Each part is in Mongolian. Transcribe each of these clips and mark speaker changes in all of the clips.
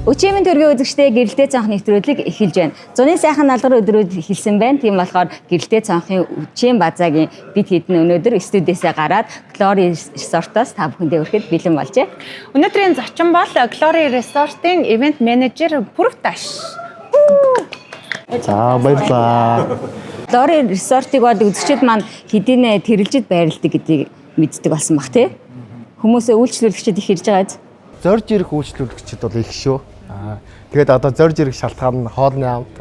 Speaker 1: Өчигмийн төргийн үзэгчдээ гэрэлтэй цонх нэвтрүүлэг эхэлж байна. Зуны сайхан налгар өдрүүд эхэлсэн байна. Тийм болохоор гэрэлтэй цонхын Үчим Базаагийн бид хэдэн өнөөдөр студиэсээ гараад Glory Resort-оос та бүхэндээ өрэхэд бэлэн болжээ.
Speaker 2: Өнөөдрийн зочин бол Glory Resort-ийн event manager Пүрвташ.
Speaker 3: За баярлалаа.
Speaker 1: Glory Resort-ыг бол үзэгчид маань хэдийнэ тэрэлжид байрладаг гэдгийг мэддэг болсон баг тий. Хүмүүсээ үйлчлүүлэгчид их ирж байгаа биз?
Speaker 3: Зорж ирэх үйлчлүүлэгчид бол их шүү. Тэгээд одоо зорж ирэх шалтгаан нь хоолны амт.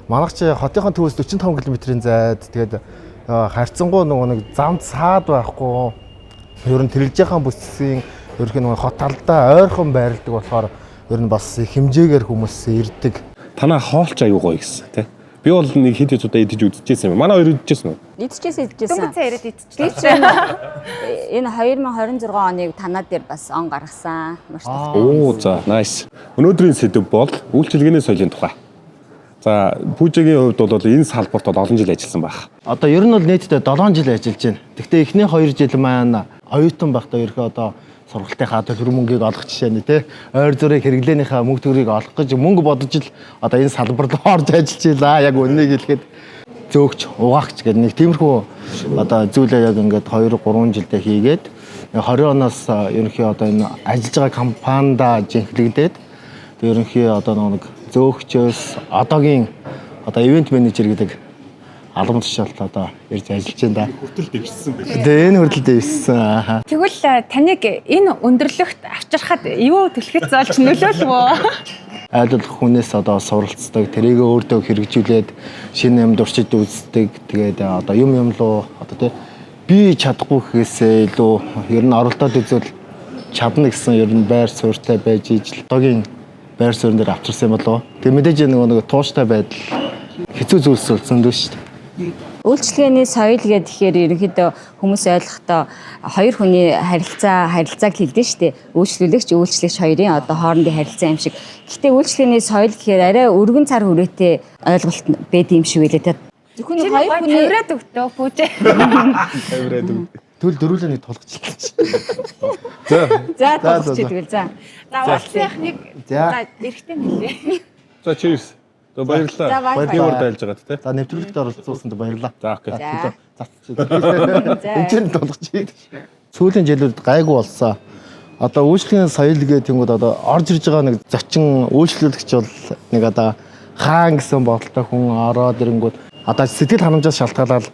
Speaker 3: Манайх чи хотынхон төвөөс 45 км-ийн зайд тэгээд харьцангуй нэг замд саад байхгүй. Ер нь тэрэлжийнхэн бүсийн ерөнх нь хот талдаа ойрхон байрладаг болохоор ер нь бас хэмжээгээр хүмүүс ирдэг.
Speaker 4: Танаа хоолч аюу гоё гэсэн тий. Би бол нэг хэд хэд удаа идэж үзчихсэн юм. Манай хоёр идчихсэн үү?
Speaker 1: Идчихсэн.
Speaker 2: Дүнцээ яриад
Speaker 1: Энэ
Speaker 2: идчихсэн.
Speaker 1: 2026 оныг танаа дээр бас он гаргасан.
Speaker 4: Оо за, nice. Өнөөдрийн сэдв бол үйлчилгээний соёлын тухай. За, Пүүжигийн хувьд бол энэ салбарт олон жил ажилласан байх.
Speaker 3: Одоо ер нь бол нийтдээ 7 жил ажиллаж байна. Гэхдээ эхний 2 жил маань оюутан байхдаа ерөөхдөө одоо сургалтынхаа төр мөнгийг олох жишээ нь тий ойр зүрийг хэрэглээнийхээ мөнгө төгрөгийг олох гэж мөнгө бодож л одоо энэ салбарт орж ажиллаж байлаа. Яг үннийг хэлэхэд зөөгч угаагч гэдэг нэг тиймэрхүү одоо зүйлээ яг ингээд 2 3 жилдээ хийгээд 20 оноос ерөнхий одоо энэ ажиллаж байгаа компанида жинхлэгдээд ерөнхий одоо нэг зөөгчөөс одоогийн одоо ивент менежер гэдэг албан тушаалт одоо ирж ажиллаж байна да.
Speaker 4: Хүртэл дэвшсэн байх.
Speaker 3: Тэгээ энэ хүртэл дэвшсэн.
Speaker 2: Тэгвэл таныг энэ өндөрлөгт авчирхад юу төлөхөд золж нөлөөлв үү?
Speaker 3: Айл хүнээс одоо суралцдаг, тэрийг өөртөө хэрэгжүүлээд шинэ юм дурчид үздэг. Тэгээд одоо юм руу одоо тий би чадахгүй гэхээсээ илүү ер нь оролдоод үзвэл чадна гэсэн ер нь байр суурьтай байж ижил одоогийн байр суурин дээр авчирсан болов. Тэгээд мэдээж нэг тууштай байдал хэцүү зүйлс болсон дөө шүү дээ.
Speaker 1: Үйлчлэгээний соёл гэхээр ерөнхийдөө хүмүүс ойлгохдоо хоёр хүний харилцааг хэлдэг шүү дээ. Үйлчлүүлэгч, үйлчлэгч хоёрын одоо хоорондын харилцаа юм шиг. Гэхдээ үйлчлэгээний соёл гэхээр арай өргөн цар хүрээтэй ойлголт байд юм шиг байлээ.
Speaker 2: Зөвхөн хоёр хүний тавираад өгтөө Пүүжээ.
Speaker 4: Тавираад өг.
Speaker 3: Тэгвэл дөрүүлээ нэг тулгачлаа.
Speaker 1: За тулгачид за.
Speaker 2: За улсын нэг эрэхтэй нэлээ.
Speaker 4: За cheers. Баярлалаа. Баярлалаа дайлж байгаа тий.
Speaker 3: За нэвтрүүлэгт оролцуулсанд баярлалаа.
Speaker 4: За окей.
Speaker 3: Энд чинь тулгачих. Сүүлийн жилүүд гайгүй болсон. Одоо үйлчлэгийн соёл гэдэг юм одоо орж ирж байгаа нэг зочин үйлчлүүлэгч бол нэг одоо хаан гэсэн бодолтой хүн ороод ирэнгүүт одоо сэтгэл ханамжаас шалтгаалаад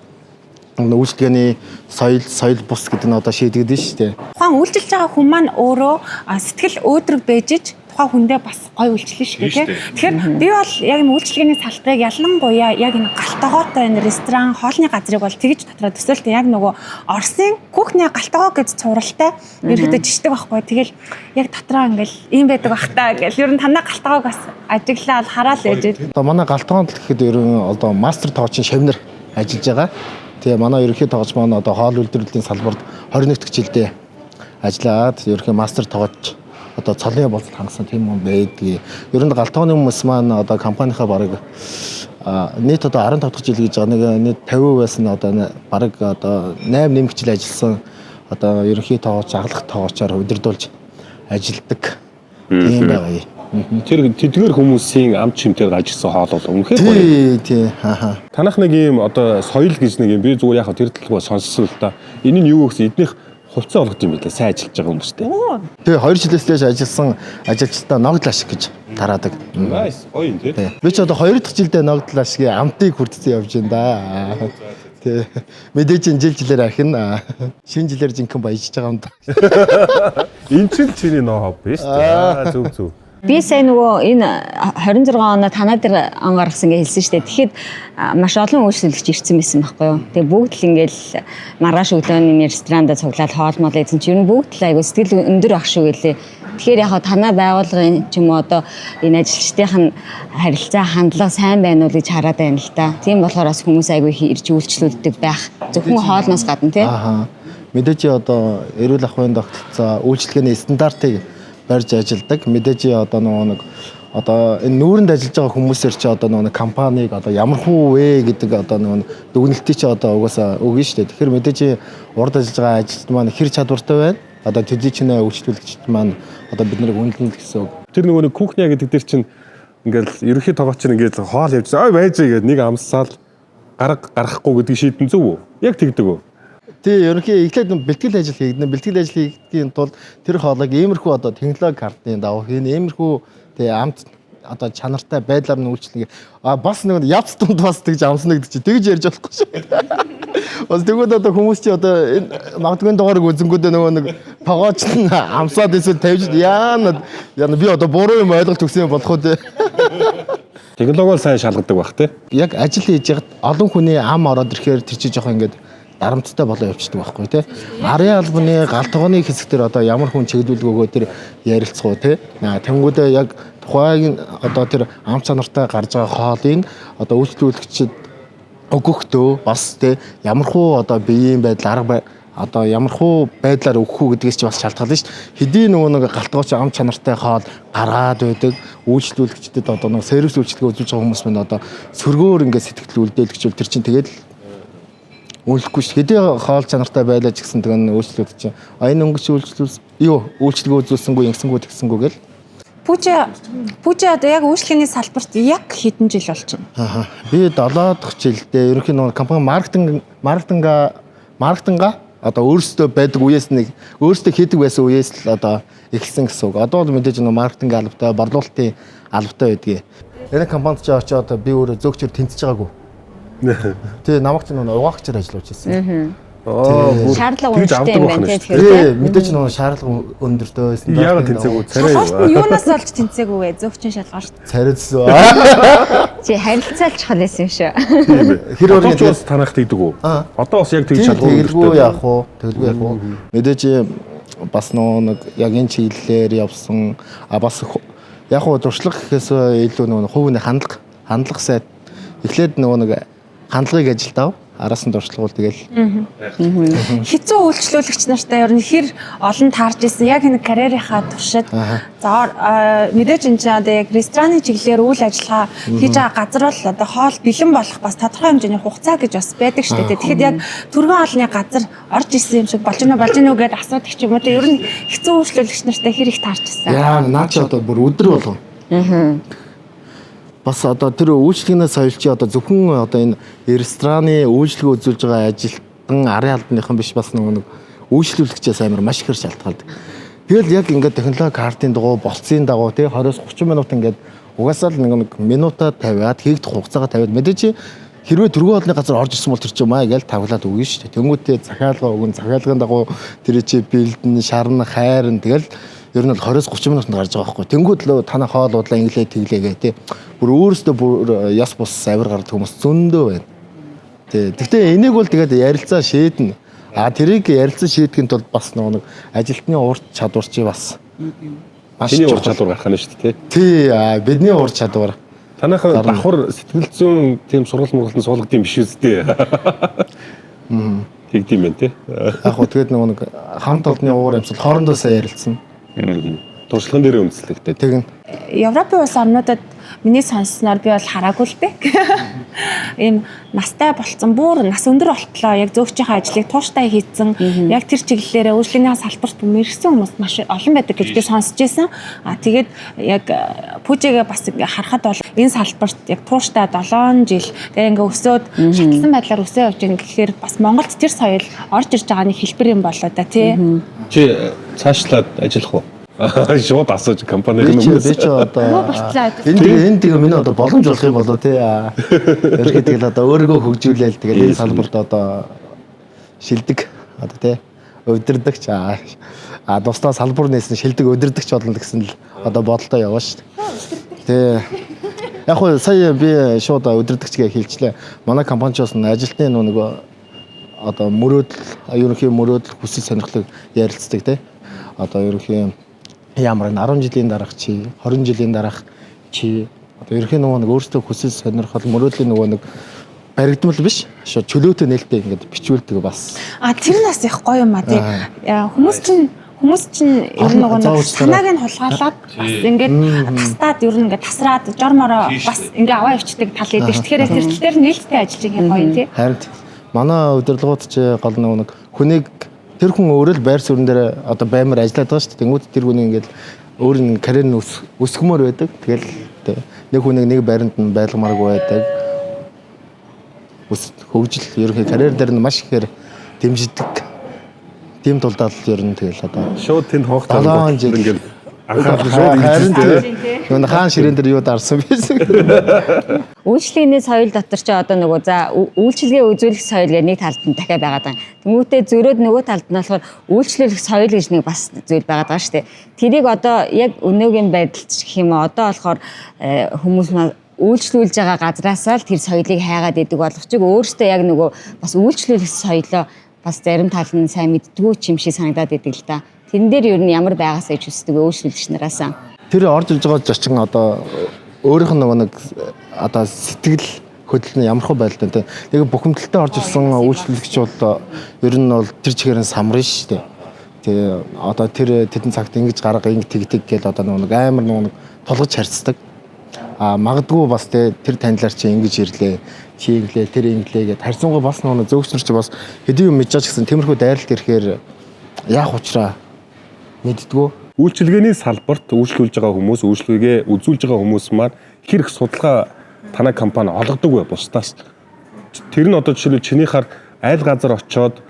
Speaker 3: үйлчлэгээний соёл бус гэдэг нь одоо шийдэгдэн шүү дээ.
Speaker 2: Тухайн үйлчилж байгаа хүн маань өөрөө сэтгэл өөдрөг бэжж тухайн хүндээ бас гоё үйлчлэн шүү дээ. Тэгэхээр би бол яг энэ үйлчлэгээний салбарыг ялангуяа яг энэ галтгоотой энэ ресторан, хоолны газрыг бол тэгж дотроо төсөөлтөө яг нөгөө Оросын кухня галтгоо гэж цувралтай ерөөдөө жишдэг байхгүй. Тэгэл яг дотроо ингээл ийм байдаг бах та гэл ер нь танаа галтгоог бас ажиглаад хараал ээж.
Speaker 3: Одоо манай галтгоонд л гэхэд ер нь одоо мастер тоочин шавнар ажиллаж байгаа. Тэгээ манай ерөнхий тоогч маань одоо хоол үйлдвэрлэлийн салбарт 21 дэх жилдээ ажиллаад ерөнхий мастер тоогч одоо цолын болцол хангасан тийм юм байдгийг. Ер нь галтгооны хүмүүс маань одоо компанийнхаа бараг нийт одоо 15 дахь жил гэж байгаа нэг 50% байсан одоо бараг одоо 8 нэмэгчл ажилласан одоо ерөнхий тоогч аглах тоогчоор удирдуулж ажилладаг тийм байгаа юм.
Speaker 4: Тэр тэдгээр хүмүүсийн ам чимээр ажилласан хоол бол үнэхээр гоё.
Speaker 3: Тий.
Speaker 4: Танах нэг юм одоо соёл гэж нэг юм би зүгээр яг тэр талбай сонссон л да. Энэ нь юу гэсэн эднийх хувцас олгод юм билээ. Сайн ажиллаж байгаа хүмүүстэй.
Speaker 3: Тэгээ 2 жилээс дээш ажилласан ажилчдаа ногдол ашиг гэж тараадаг.
Speaker 4: Nice. Гоё юм тий.
Speaker 3: Би ч одоо 2 дахь жилдээ ногдол ашигын амтыг хүртсэн явж байна да. Тий. Мэдээж жилээр ахин шинэ жилээр жинхэнэ баяжж байгаа юм да.
Speaker 4: Энэ ч чиний ноу биш үү? Зөв.
Speaker 1: Би сайн нөгөө энэ 26 оноо танаа дээр он гаргасан гэж хэлсэн шүү дээ. Тэгэхэд маш олон үйлчлүүлэгч ирсэн байсан байхгүй юу. Тэгээ бүгд л ингээл маргааш өглөөний ресторанда цуглаад хоол моол идсэн чинь бүгд л айгу сэтгэл өндөр ах шүү гэлээ. Тэгэхээр яг танаа байгууллагын ч юм уу одоо энэ ажилчдын харилцаа хандлага сайн байна уу гэж хараад байна л та. Тийм болохоор бас хүмүүс айгу ирж үйлчлүүлдэг байх. Зөвхөн хоолноос гадна тий.
Speaker 3: Мэдээж одоо эрүүл ахуйн тогтолцоо үйлчлэгээний стандартыг барьж ажилдаг. Мэдээж одоо нэг одоо энэ нүүрэнд ажиллаж байгаа хүмүүсээр чи одоо нэг компаниг одоо ямар хүү вэ гэдэг одоо нэг дүгнэлтийг чи одоо угаасаа өгнө шүү дээ. Тэгэхээр мэдээж урд ажиллаж байгаа ажилтнууд маань хэр чадвартай байна. Одоо төдий чинээ үйлчлүүлэгчд маань одоо бид нарыг үнэлнэ гэсэн үг.
Speaker 4: Тэр нөгөө нэг кухня гэдэг дээр чинь ингээл ерөнхий тогооч чинь ингээл хоол явж ой байж гээд нэг амсаал гарахгүй гэдгийг шийдэн зөв үү? Яг тэгдэг үү?
Speaker 3: Тий, ерөнхий эхлээд бэлтгэл ажил хийгдэн. Бэлтгэл ажил хийгдэхийн тулд тэр хоолойг иймэрхүү одоо технологи картны дагуу хийн иймэрхүү тий амт одоо чанартай байдлаар нь үйлчлэх. Бас нэг явц дунд бас тэгж амсна гэдэг чинь тэгж ярьж болохгүй шүү. Бас тэгвэл одоо хүмүүс чи одоо магадгүй дугаарыг үзэнгүүтээ нөгөө нэг тогооч нь амсаад эсвэл тавьж яана би одоо буруу юм ойлголт өгсөн юм болох уу те.
Speaker 4: Технологиор сайн шалгадаг бах те.
Speaker 3: Яг ажил хийж яхад олон хүний ам ороод ирэхээр тэр чи жоохон ингээд дарамттай болоо явчихдаг байхгүй тий. Арын албаны гал тогооны хэсэг дээр одоо ямар хүн чиглүүлэг өгөө тэр ярилцгуу тий. Тэнгүүдээ яг тухайн одоо тэр ам чанартай гарч байгаа хоолыг одоо үйлчлүүлэгчид өгөхдөө бас тий ямархуу одоо биеийн байдал арга одоо ямархуу байдлаар өгөх үү гэдгээс чи бас шалтгаална шүү дээ. Хэдий нөгөө нэг галтгооч ам чанартай хоол гаргаад байдаг үйлчлүүлэгчдэд одоо нэг сервис үйлчлэгээ үзүүлж байгаа хүмүүс мань одоо сөргөөр ингээд сэтгэл үлдээлгчүүл тэр чинь тэгээд үйлдэхгүй шүү. Хэдий хоол чанартай байлаа ч гэсэн тэгэн үйлчлүүлэгч чинь энэ өнгөч үйлчлэгээ үзүүлсэнгүй ингэсэнгүй тэгсэнгүй гэл.
Speaker 2: Пүүжи одоо яг үйлчлэгээний салбарт яг хэдэн жил болж байна?
Speaker 3: Би 7 дахь жилдээ ерөнхий нөгөө компани маркетинга одоо өөрсдөө байдаг үеэс нэг өөрсдөө хийдэг байсан үеэс л одоо эхэлсэн гэсэн үг. Одоо бол мэдээж нөгөө маркетинг албатай, борлуулалтын албатай байдгийг. Энэ компанид ч очоод би өөрөө зөөгчөр тэнцэж байгаагүй. Тэ намайг ч нөгөө угаагчаар ажиллаж байсан.
Speaker 1: Шаардлага үүрэгтэй юм байна тэгэхээр.
Speaker 3: Тий, мэдээж нөгөө шаардлага өндөртэй байсан.
Speaker 4: Яагаад тэнцээгүй царай
Speaker 2: юу? Юунаас олж тэнцээгүй вэ? Зөөгчийн шалгаар шүү дээ.
Speaker 3: Царайдсан.
Speaker 1: Чи харилцаалж халээсэн шүү.
Speaker 3: Тэр өөрөөр
Speaker 4: бас танах тэгдэг үү? Одоо бас яг тэгж
Speaker 3: шалгуулдаг. Тэгэлгүй яах вэ? Мэдээж бас нэг яг энэ чиглэлээр явсан бас яг уу туршлага гэхээс илүү нөгөө хувийн хандлага сайд эхлээд нөгөө нэг хандлагыг ажилдаа араас нь дуршлагуул тэгэл.
Speaker 2: Хэцүү үйлчлүүлэгч нартай ер нь хэр олон таарж исэн яг энэ карьерийнхаа туршид мэдээж энэ чинь одоо яг рестораны чиглэлээр үйл ажиллагаа хийж байгаа газар бол одоо хоол бэлэн болох бас тодорхой хэмжээний хугацаа гэж бас байдаг шүү дээ. Тэгэхэд яг төргөн хоолны газар орж исэн юм шиг болж гэнэ гэдээ асуудаг ч юм уу. Ер нь хэцүү үйлчлүүлэгч нартай хэр их таарч исэн.
Speaker 3: Яа, наа чи одоо бүр өдөр болгоо. Бас одоо тэр үйлчлэгнээс соёлч одоо зөвхөн одоо энэ рестораны үйлчлэг үзүүлж байгаа ажилтан арын албаныхан биш бас нэг үйлчлүүлэгчээс амар маш их шалтгаалдаг. Тэгэл яг ингээд технологи картын дагуу болцсон дагуу тий 20-30 минут ингээд угаасаа л нэг минутаа тавиад хийгдэх хугацаагаа тавиад мэдээж хэрвээ төргөө хоолны газар орж ирсэн бол тэр чинь маа гэж тавглаад өгнө шүү дээ. Тэнгүүтээ захиалга өгөн захиалгын дагуу тэр чи бэлдэн шарна хайрн тэгэл ер нь 20-30 минутанд гарч байгаа байхгүй. Тэнгүүд л танаа хоолуудлаа инглээ тэглээгээ тий. Бүр өөрөөсөө бүр яс бус авир гардаг хүмүүс зөндөө байна. Тий. Гэхдээ энийг бол тэгээд ярилцаа шийднэ. Тэрийг ярилцаа шийдэхин тулд бас нэг ажилтны ур чадвар чи бас
Speaker 4: чиний ур чадвар гарах нь шүү дээ
Speaker 3: тий. Бидний ур чадвар.
Speaker 4: Танайх давхар сэтгэл зүйн тийм сургал мургалтанд суулгад юм биш үстэй. Тэгдэм байх тий.
Speaker 3: Яг хөө тэгээд нэг хамт олонны уур амьсгал хоорондоо сайн ярилцсан.
Speaker 4: Туршлаган дээр үндэслэгтэй.
Speaker 3: Тэгнь.
Speaker 2: Европын улс орнуудад миний сонссноор би бол хараагүй л дээ. Ийм настай болцсон бүр нас өндөр болтлоо яг зөөгчийнхээ ажлыг тууштай хийцэн яг тэр чиглэлээрээ үйлчлэгний салбарт мэрэгсэн хүмүүс маш олон байдаг гэж би сонсч байсан. Тэгээд яг пүүжигээ бас харахад бол энэ салбарт яг тууштай 7 жил тэгээ ингээ өсөөд шатлсан байдлаар өсөө явж байгаа гэхээр бас Монголд тэр соёл орж ирж байгааны хэлбэр юм болоо да тий.
Speaker 4: Чи цаашлаад ажиллах уу? Шууд асууж компаниг
Speaker 3: би ч одоо энэ тэгээ миний одоо боломж болох юм болоо тий. Ерхэд тэгэл одоо өөрийгөө хөгжүүлээл тэгэл энэ салбарт одоо шилдэг одоо тий өдөрдөгч тусдаа салбар нээсэн шилдэг өдөрдөгч болно гэсэн л одоо бодолтой яваа шүү дээ. Тий. Яг хөө сая би шууд өдөрдөгчгээ хэлчлээ. Манай компаниуд нь ажилтны нөгөө одоо мөрөөдөл ерөнхий мөрөөдөл хүсэл сонирхлыг ярилцдаг тий. Одоо ерөнхий ямар 10 жилийн дараах чи 20 жилийн дараах чи одоо ерөнхий нэг өөрсдөө хүсэл сонирхол мөрөөдлийн нэг баригдмал биш шууд чөлөөтэй нээлттэй ингээд бичүүлдэг бас.
Speaker 2: Тэр нас их гоё юм тий. Хүмүүс чинь ер нь нэг санааг нь хулгайлаад бас ингээд тастаад ер нь ингээд тасраад жормороо бас ингээд аваа өвчдөг тал идэг. Тэгэхээр тэр тал дээр нээлттэй ажиллаж байгаа гоё тий.
Speaker 3: Харин манай удирдлагууд ч гол нэг хүнийг тэр хүн өөрөө л байр суурин дээр одоо баймар ажиллаад байгаа шүү дээ. Тэнгүүд тэр хүний ингээд өөр нэг карьер нь өсгмөр байдаг. Тэгэл тэ нэг хүнийг нэг байранд нь байлгамааргүй байдаг. Хөгжил ерөнхий карьер дээр нь маш ихээр дэмждэг. Тийм тулдаа л ер нь тэгэл одоо
Speaker 4: шууд тэнд хоогтаа
Speaker 3: 7 жил
Speaker 4: ингээд анхаарал шууд
Speaker 3: харин нөгөө хаан ширээн дээр юу дарсан байсан.
Speaker 1: Үйлчлэгний соёл дотор ч одоо нөгөө за үйлчлэгээ үзүүлэх соёл гэх нэг талд нь дахиад байгаа даа. Тэмүүтээ зөрөөд нөгөө талд нь болохоор үйлчлүүлэх соёл гэж нэг бас зүйл байгаа даа шүү дээ. Тэрийг одоо яг өнөөгийн байдалд гэх юм уу одоо болохоор хүмүүс үйлчлүүлж байгаа газраасаа л тэр соёлыг хайгаад идэг болох ч өөрөөсөө яг нөгөө бас үйлчлүүлэх соёлоо бас зарим тал нь сайн мэддгүү ч юм шиг санагдаад идэг л да. Тэрэн дээр ер нь ямар байгаасаа гэж хүсдэг үйлчлүүлэгч нараасаа.
Speaker 3: Тэр орж иж байгаа зочин одоо өөрийнх нь нөгөө нэг одоо сэтгэл хөдлөл нь ямархуу байлтай. Тэгээ бухимдалтай орж ирсэн үйлчлүүлэгч бол ер нь бол тэр чигээр нь самрын шүү дээ. Тэгээ одоо тэр тэдэн цагт ингэж гарга ингэ тэгдэг гэл одоо нөгөө амар нөгөө толгож харьцдаг. Магадгүй бас тэр танилаар чи ингэж ирлээ, чи инглээ, тэр инглээ гэд харьцангуй бас нөгөө зөөгчнөр чи бас хэдий юм мэдж байгаа гэсэн тиймэрхүү дайралт ирэхээр яах учраа мэддгүү.
Speaker 4: Үйлчилгээний салбарт үйлчлүүлж байгаа хүмүүс, үйлчлэгээ үзүүлж байгаа хүмүүс маань хэрэг судалгаа танай компани олгодог бай бусдаас. Тэр нь одоо жишээлбэл чинийхаар айл газар очоод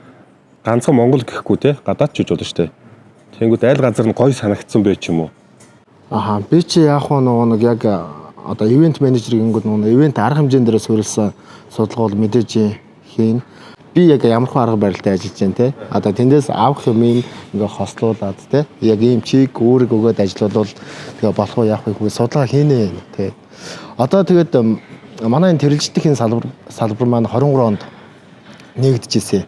Speaker 4: ганцхан Монгол гэхгүй те гадаад ч гэж болно шүү дээ. Тэнгүүд айл газар нь гоё санагдсан бай ч юм уу.
Speaker 3: Би чи яах вэ нөгөө нэг яг одоо ивент менежер гингүүд нөгөө ивент арга хэмжээнд дээр суурилсан судалгаа бол мэдээж хийн. Би яг ямархуу арга барилтай ажиллаж байна те. Одоо тэндээс авах юм ингээ хослуулад те. Яг ийм чиг үүрэг өгөөд ажиллавал тэгээ болох уу яах вэ гэвэл судалгаа хийнэ те. Одоо тэгээд манай энэ тэрэлждэх салбар маань 23 онд нэгдэжсэн.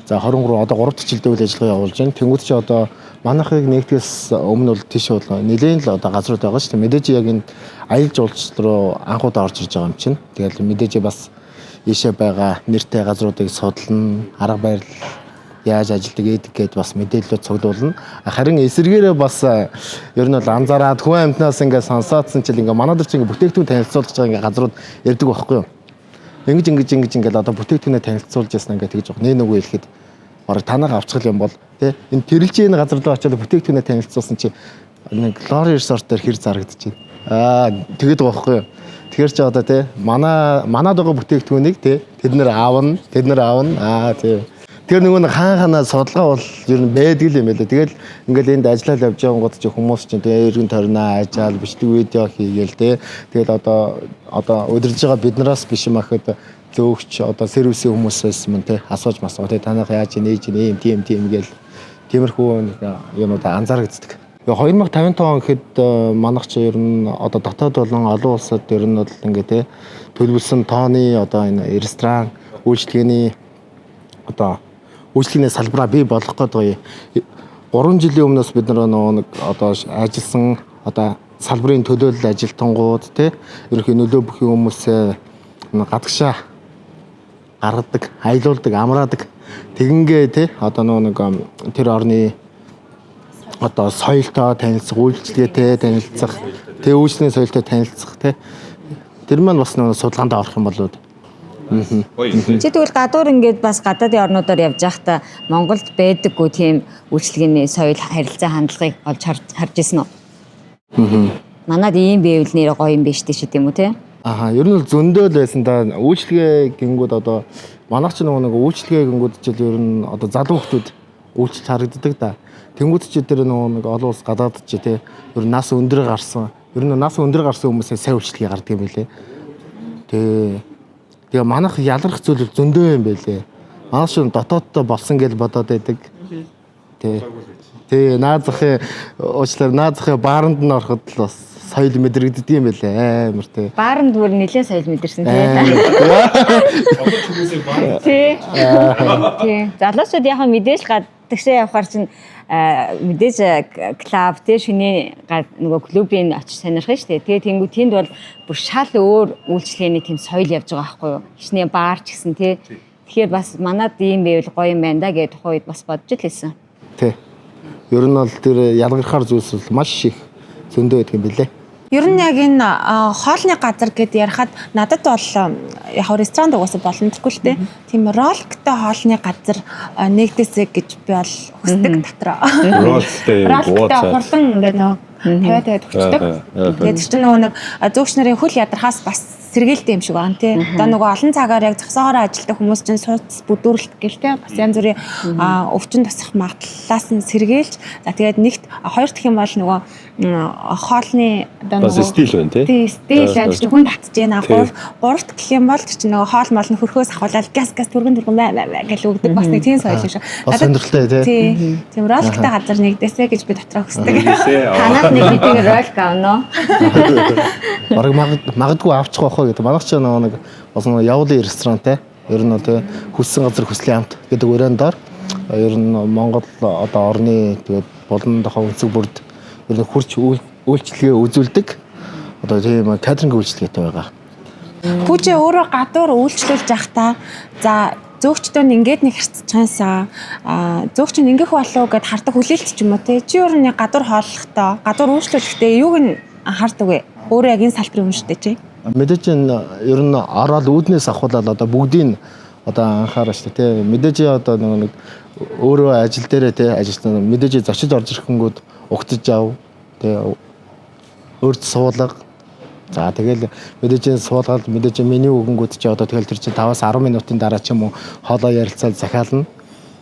Speaker 3: За 23 одоо 3 дахь жилдээ үйл ажиллагаа явуулж байна. Тэнгүүд чи одоо манайхыг нэгтгэс өмнө бол тийш бол нэлээд л одоо газрууд байгаа шүү дээ. Мэдээж яг энэ аялал жуулчлал руу анхудаа орж ирж байгаа юм чинь. Тэгэл мэдээж бас ийшээ байгаа нэртэй газруудыг судална, арга барил яаж ажилдаг эдэг гэдээ бас мэдээлэлүүд цуглуулна. Харин эсэргээрээ бас ер нь бол анзаараад хүн амьтнаас ингээ сонсоодсон чил ингээ манайд ч ингээ бүтээгдэхүүн танилцуулж байгаа ингээ газрууд ярддаг байхгүй юу? Ингэж одоо бүтээгдэхүүнээ танилцуулж ясна ингээ тэгж байгаа. Нэг нөгөө хэлэхэд бараг танаа авчих юм бол тий энэ тэрэлжийн газар руу очиод бүтээгдэхүүнээ танилцуулсан чи нэг лори resort дээр хэр зарагдчих. Тэгээд байгаа байхгүй юу? Тэгэхээр ч одоо тий манад байгаа бүтээгдэхүүнийг тий тэд нэр аавна. Тий. Тэр нөгөө хаана судалгаа бол ер нь байдаг юм байлаа. Тэгэл ингээл энд ажиллаад явж байгаа гот чи хүмүүс чинь тий эргэн тойрноо ажаал бичдэг видео хийгээл тий. Тэгэл одоо удирдах байгаа биднээс биш юм ахад зөөгч одоо сервисийн хүмүүсээс мөн тий асууж масуу тий танах яаж нээж ийм гээл тиймэрхүү юмудаа анзаарэгддэг. 2055 он гэхэд манайх чи ер нь одоо дотоод болон олон улсад ер нь бол ингээ тий төлөвлөсөн тооны одоо энэ ресторан үйлчлэгээний одоо үйлчлэгээний салбараа бий болгох гэдэг 3 жилийн өмнөөс бид нэг одоо ажилласан одоо салбарын төлөөлөл ажилтангууд тий ерөнхий нөлөө бүхий хүмүүсээ гадагшаа гаргадаг, аялуулдаг, амраадаг тэгингээ тий одоо нэг тэр орны одоо соёлтой танилцах, үйлчлэгээтэй танилцах, тий үйлчлэгийн соёлтой танилцах тий тэр маань бас нэг судалгаанд орох юм болоод.
Speaker 1: Чи тэгвэл гадуур ингээд бас гадаадын орнуудаар явж байхдаа Монголд байдаггүй тийм үйлчлэгээний соёл харилцаа хандлагыг олж харж ирсэн үү? Манад ийм байвал нэр гоё юм биш тийм үү те?
Speaker 3: Ер нь зөндөө л байсан да. Үйлчлэгээ гингүүд одоо манайх ч нэг үйлчлэгээ гингүүд ч ер нь одоо залуу хүмүүс үйлчлж харагддаг да. Тэнгүүд ч тэр нэг олон улс гадаад ч те ер нь нас өндөр гарсан. Ер нь нас өндөр гарсан хүмүүсээ сайн үйлчлэгээ гардаг юм билэ. Тэгээ манайх ялрах зүйл зөндөө юм байлээ. Манайх ч дотооддоо болсон гэж бодоод байдаг. Тэгээ наазахын уучлаар наазахын бааранд нь ороход л бас соёл мэдрэгддэг юм байлээ. Амар тий.
Speaker 1: Бааранд бүр нэлээд соёл мэдэрсэн тий. Тий. Залуучууд яг мэдээж гадагшаа явахаар чинь мэдээж клуб тий шинэ нөгөө клубын очиж сонирхно шүү дээ. Тэгээ тэнгуү тэнд бол бүр шал өөр үйлчлэгээний тийм соёл явж байгаа байхгүй юу? Хичнээн баар ч гэсэн тий. Тэгэхээр бас манад ийм байвал гоё юм байна да гэж тухайд бас бодож л хэлсэн.
Speaker 3: Тий. Ер нь бол тэр ялгархаар зүйлс бол маш их зөндөө байдаг юм билээ.
Speaker 2: Ер нь яг энэ хоолны газар гэд ярихад надад бол яг ресторан дугаас боломжгүй л дээ. Тийм роликтэй хоолны газар нэгдэсэй гэж би бол хүсдэг дотроо.
Speaker 4: Роликтэй
Speaker 2: хурлан ингээд тавиад өгчдөг. Тэгээд чинь нөгөө нэг зөөгч нарын хөл ядархаас бас сэргээлтэй юм шиг байна тий. Одоо нөгөө олон цагаар яг зогсоогоор ажилладаг хүмүүс чинь сууц бүдүүрлэлт гэлтэй бас янз бүрийн өвчин тусах магадлалаас нь сэргээлж за тэгээд нэгт хоёр дахь юм бол нөгөө хоолны одоо
Speaker 4: нөгөө стил байна
Speaker 2: тий. Стил ажиж хүн татж байна. Гуравт гэх юм бол чинь нөгөө хоол мол нь хөрхөөс ахуулаад газ түргэн бай гэж өгдөг бас нэг тийм соёл шүү.
Speaker 3: Бас сонирхолтой тий.
Speaker 2: Тийм роликтай газар нэгдээсэ гэж би дотроо хүсдэг.
Speaker 1: Танаас нэг хэдийн ролик авно.
Speaker 3: Бараг магадгүй авчих واخоо гэдэг. Манайх ч нэг бас явуулын ресторантай. Ер нь тий хүссэн газар хүслийн хамт гэдэг өрөөндөө ер нь Монгол одоо орны тэгээд болон дохоо өнцөг бүрд ер нь хурц үйлчлэгээ үзүүлдэг. Одоо тийм кадринг үйлчлэгээтэй байгаа.
Speaker 2: Пүүжээ өөрөө гадуур үйлчлүүлж явахдаа за зөөгчдөө ингээд нэг харцчихаасаа зөөгч нь ингээх болов гэд хардаг хүлээлт ч юм уу тий. Чи өөрөө нэг гадуур хооллохдоо гадуур үйлчлүүлэхдээ юуг нь анхаардаг вэ? Өөрөө яг энэ салбарын хүн шүү дээ чи.
Speaker 3: Мэдээж ер нь ороод үүднээс ахуулаад одоо бүгдийг одоо анхаараа шүү дээ тий. Мэдээж одоо нэг өөрөө ажил дээрээ тий ажилтан мэдээж зочид орж ирэхэнгүүд угтаж ав тий өөрт суулга. За тэгэл мэдээж суулгаад мэдээж миний өгөнгүүд чи одоо тэгэл тэр чинь 5-аас 10 минутын дараа ч юм уу хоолоо ярилцаад захиална.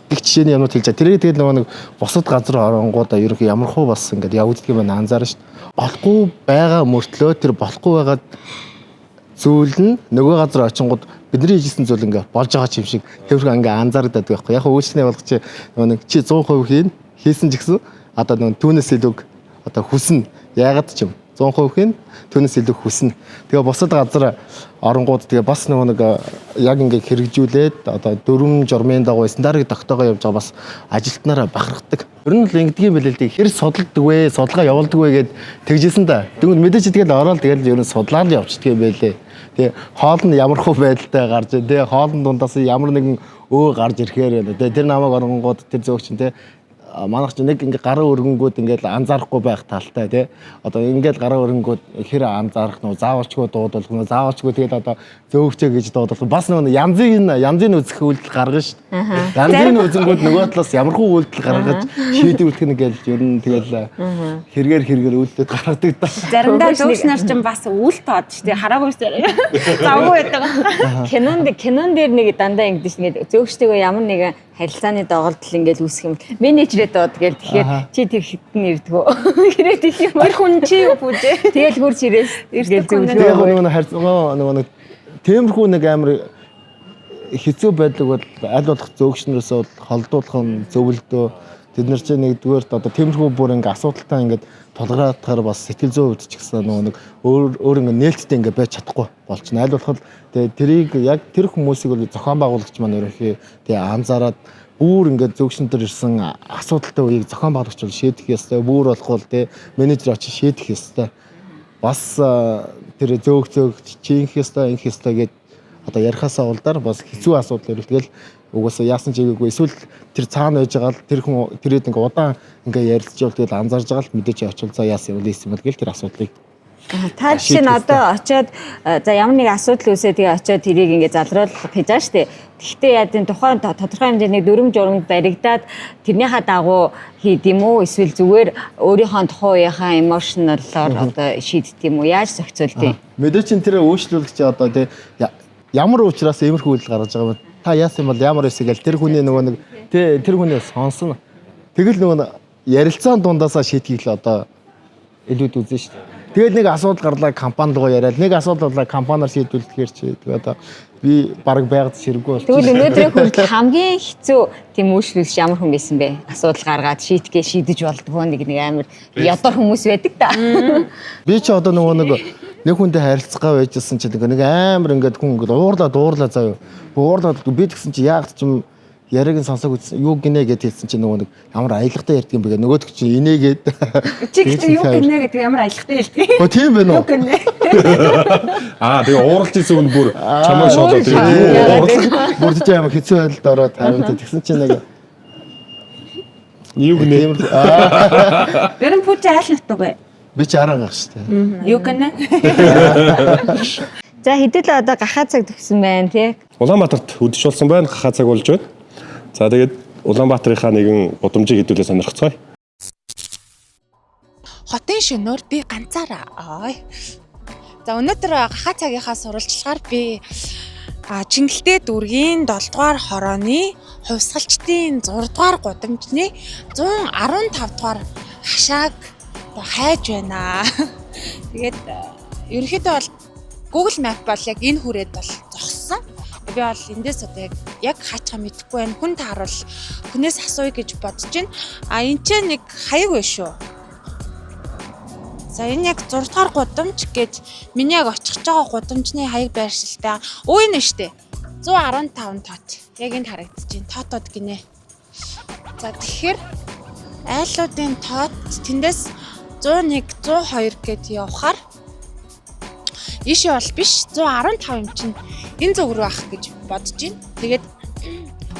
Speaker 3: Их жишээний юмнууд хэлж байгаа. Тэрийг тэгэл нөгөө нэг бусад газар оронгуудаа ерөнхий ямар хуу бас ингээд явагддаг юм байна анзаарна шүү дээ. Болохгүй байгаа мөртлөө тэр болохгүй байгаа зүйл нь нөгөө газар очингууд бидний хийжсэн зүйл ингээд болж байгаа ч юм шиг тэрхүү ингээд анзаардаг байхгүй. Яг үйлчлэний болгоч нөгөө нэг чи 100% хийсэн ч гэсэн одоо нөгөө түүнээс илүү одоо хүснэ. Яагаад ч юм 100% хийн түүнээс илүү хүснэ. Тэгээ бусад газар оронгууд тэгээ бас нэг яг ингээ хэрэгжүүлээд одоо 4 журмын дагуу стандарт тогтоогоо явж байгаа бас ажилтнаараа бахархдаг. Ер нь л ингэдэг юм билээ л дээ. Хэр судалдаг вэ? Судалгаа явуулдаг вэ гэд тэгжсэн да. Тэгвэл мэдээж тэгэл ороод тэгэл ер нь судлаад явчихдаг юм байлээ. Тэгээ хоол нь ямар хөө байдалтай гарч байна. Тэгээ хоолн дундаас ямар нэгэн гарч ирэхээр байна. Тэгээ тэр намайг оронгууд тэр зөөгч нь манайх ч нэг ингээ гарын өргөнгүүд ингээл анзаарахгүй байх талтай тий. Одоо ингээл гарын өргөнгүүд хэр анзаарах нь заавалчгүй дуудвал нь заавалчгүй тэгээд одоо зөөгчөө гэж дуудвал бас нэг янзын үзэх үйлдэл гаргана шүү дээ. Янзын үзэнгүүд нөгөө талаас ямархуу үйлдэл гаргаж шийдвэрлэх нь гээл ер нь тэгэл хэрэгээр үйлдэлд гаргадаг да.
Speaker 2: Заримдаа зөөгч нар ч бас үл тоод шүү дээ. Хараагүй шүү. Завгүй байдаг.
Speaker 1: Кинон дээр нэг дандаа ингэдэж ингээд зөөгчтэйгээ ямар нэгэн харилцааны доголдол ингээл үүсэх юм. Менежерээ доод гээл тэгэхээр чи тэр хитэн ирдгөө. Гэрээд их юм.
Speaker 2: Тэр хүн чи юу бүжээ.
Speaker 1: Тэгэл хурж ирээс
Speaker 3: ирдэг нөгөө харилцаа нөгөө темирхүү нэг амар хэцүү байдаг бол аль болох зөөгчнөөс бол холдуулах нь зөвлөдөө. Тэд нар чи нэгдүгээр одоо темирхүү бүр ингээ асуудалтай ингээд тулгараатахаар бас сэтгэл зүйн хувьд ч гэсэн нөгөө нэг өөр ингээ нээлттэй ингээ байж чадахгүй болчихно. Аль болох тэгээ тэрийг яг тэр хүмүүсийг бол зохион байгуулагч маань ерөнхий тэгээ анзаараад бүр ингээд зөөгчнөр ирсэн асуудалтай үеийг зохион байгуулагч бол шийдэх ёстой. Бүр болохгүй тэгээ менежер очиж шийдэх ёстой. Бас тэр зөөгч чинх ёстой, инх ёстой гэд одоо ярихаасаа улдаар бас хэцүү асуудал ирвэл тэгэл угаасаа яасан ч ийггүй эсвэл тэр цаана байж байгаа л тэр хүн тэрээд ингээ удаан ингээ ярилцж явал тэгэл анзаарж байгаа л мэдээж очил за яасан юм л гэл тэр асуудлыг
Speaker 1: та жишээ нь одоо очиод за ямар нэг асуудал үүсээ тэгээ очиод тэрийг ингээ залруулах хийж байгаа шүү дээ. Гэхдээ яа гэвэл тухайн тодорхой хэмжээний дүрм журмд баригдаад тэрнийхээ дагуу хийд юм уу эсвэл зүгээр өөрийнхөө тухайн үеийнхаа эмошнлоор одоо шийддэг юм уу яаж зохицуулдаг?
Speaker 3: Мэдээж чин тэр өөрчлөлөгч одоо тий ямар учраас иймэрхүү үйлдэл гаргаж байгаа юм. Та яасан бол ямар эсэ гэл тэр хүний нөгөө нэг тэр хүнээ сонсно. Тэгэл нөгөө ярилцаан дундаасаа шийдгийг л одоо илүүд үзэн шүү дээ. Тэгэл нэг асуудал гарлаа компанид гоо яриад нэг асуудал болоо компаниар шийдвэрлэхээр чи одоо би баг байгаад ширэггүй болчих.
Speaker 1: Тэгвэл өнөөдрийн хүртэл хамгийн хэцүү тийм үйлчлүүлэгч ямар хүн байсан бэ? Асуудал гаргаад шийдгээ шийдэж болдгоо нэг амар ядор хүмүүс байдаг да.
Speaker 3: Би чи одоо нэг хүнтэй харилцгаа байжсэн чи нэг амар ингээд хүн ингээд уурлаа заяа. Уурлаад би тэгсэн чи яагт ч юм яриаг нь сонсоог үзсэн юу гинэ гэд хэлсэн чи нэг ямар аялгатай ярьдаг юм бэ гэ нөгөөдөг чи инээгээд
Speaker 2: чи гэдэг юу гинэ гэдэг ямар аялгатай ярьдаг.
Speaker 3: Оо тийм байна уу?
Speaker 4: Тэгээ ууралж ирсэн хүн бүр чамаа шоолоо тэгээ
Speaker 3: бүр ч амар хэцүү байдалд ороод харин тэгсэн чи нэг
Speaker 4: юу гинэ
Speaker 2: Гэрэн пүүч айл нутаг бай.
Speaker 3: би чи араа гах штэ.
Speaker 2: Юу гинэ?
Speaker 1: За хэдэл одоо гахаа цаг төгсөн байна тий.
Speaker 4: Улаанбаатарт үдшиж болсон байна. Гахаа цаг болж байна. За тэгээд Улаанбаатарынхаа нэгэн гудамжийг хэдүүлээ сонирхцгаая.
Speaker 2: хотын шөнөөр би ганцаараа. За өнөөдөр гахаа цагийнхаа сурвалжлагаар би Чингэлтэй дүүргийн 7 дугаар хорооны хувьсгалчдын 6 дугаар гудамжны 115 дугаар хашааг хайж байна. Тэгээд ерөнхийдөө бол Google Map бол яг энэ хүрээд бол зогссон. Би бол эндээс одоо яг хаачаа мэдэхгүй байна. Хүн тааруул хүнээс асууя гэж бодож байна. Энд ч нэг хаяг байна шүү. За энэ яг 6 дугаар гудамж гэж миний яг очих байгаа гудамжны хаяг байршилтай. Өө энэ штэ. 115 тот. Яг энд харагдаж байна. Тотод гинэ. За тэгэхээр айлуудын тот тэндээс 101, 102 гэд явахаар ийшээ бол биш 115 юм чинь энэ зүг рүү ах гэж бодож байна. Тэгээд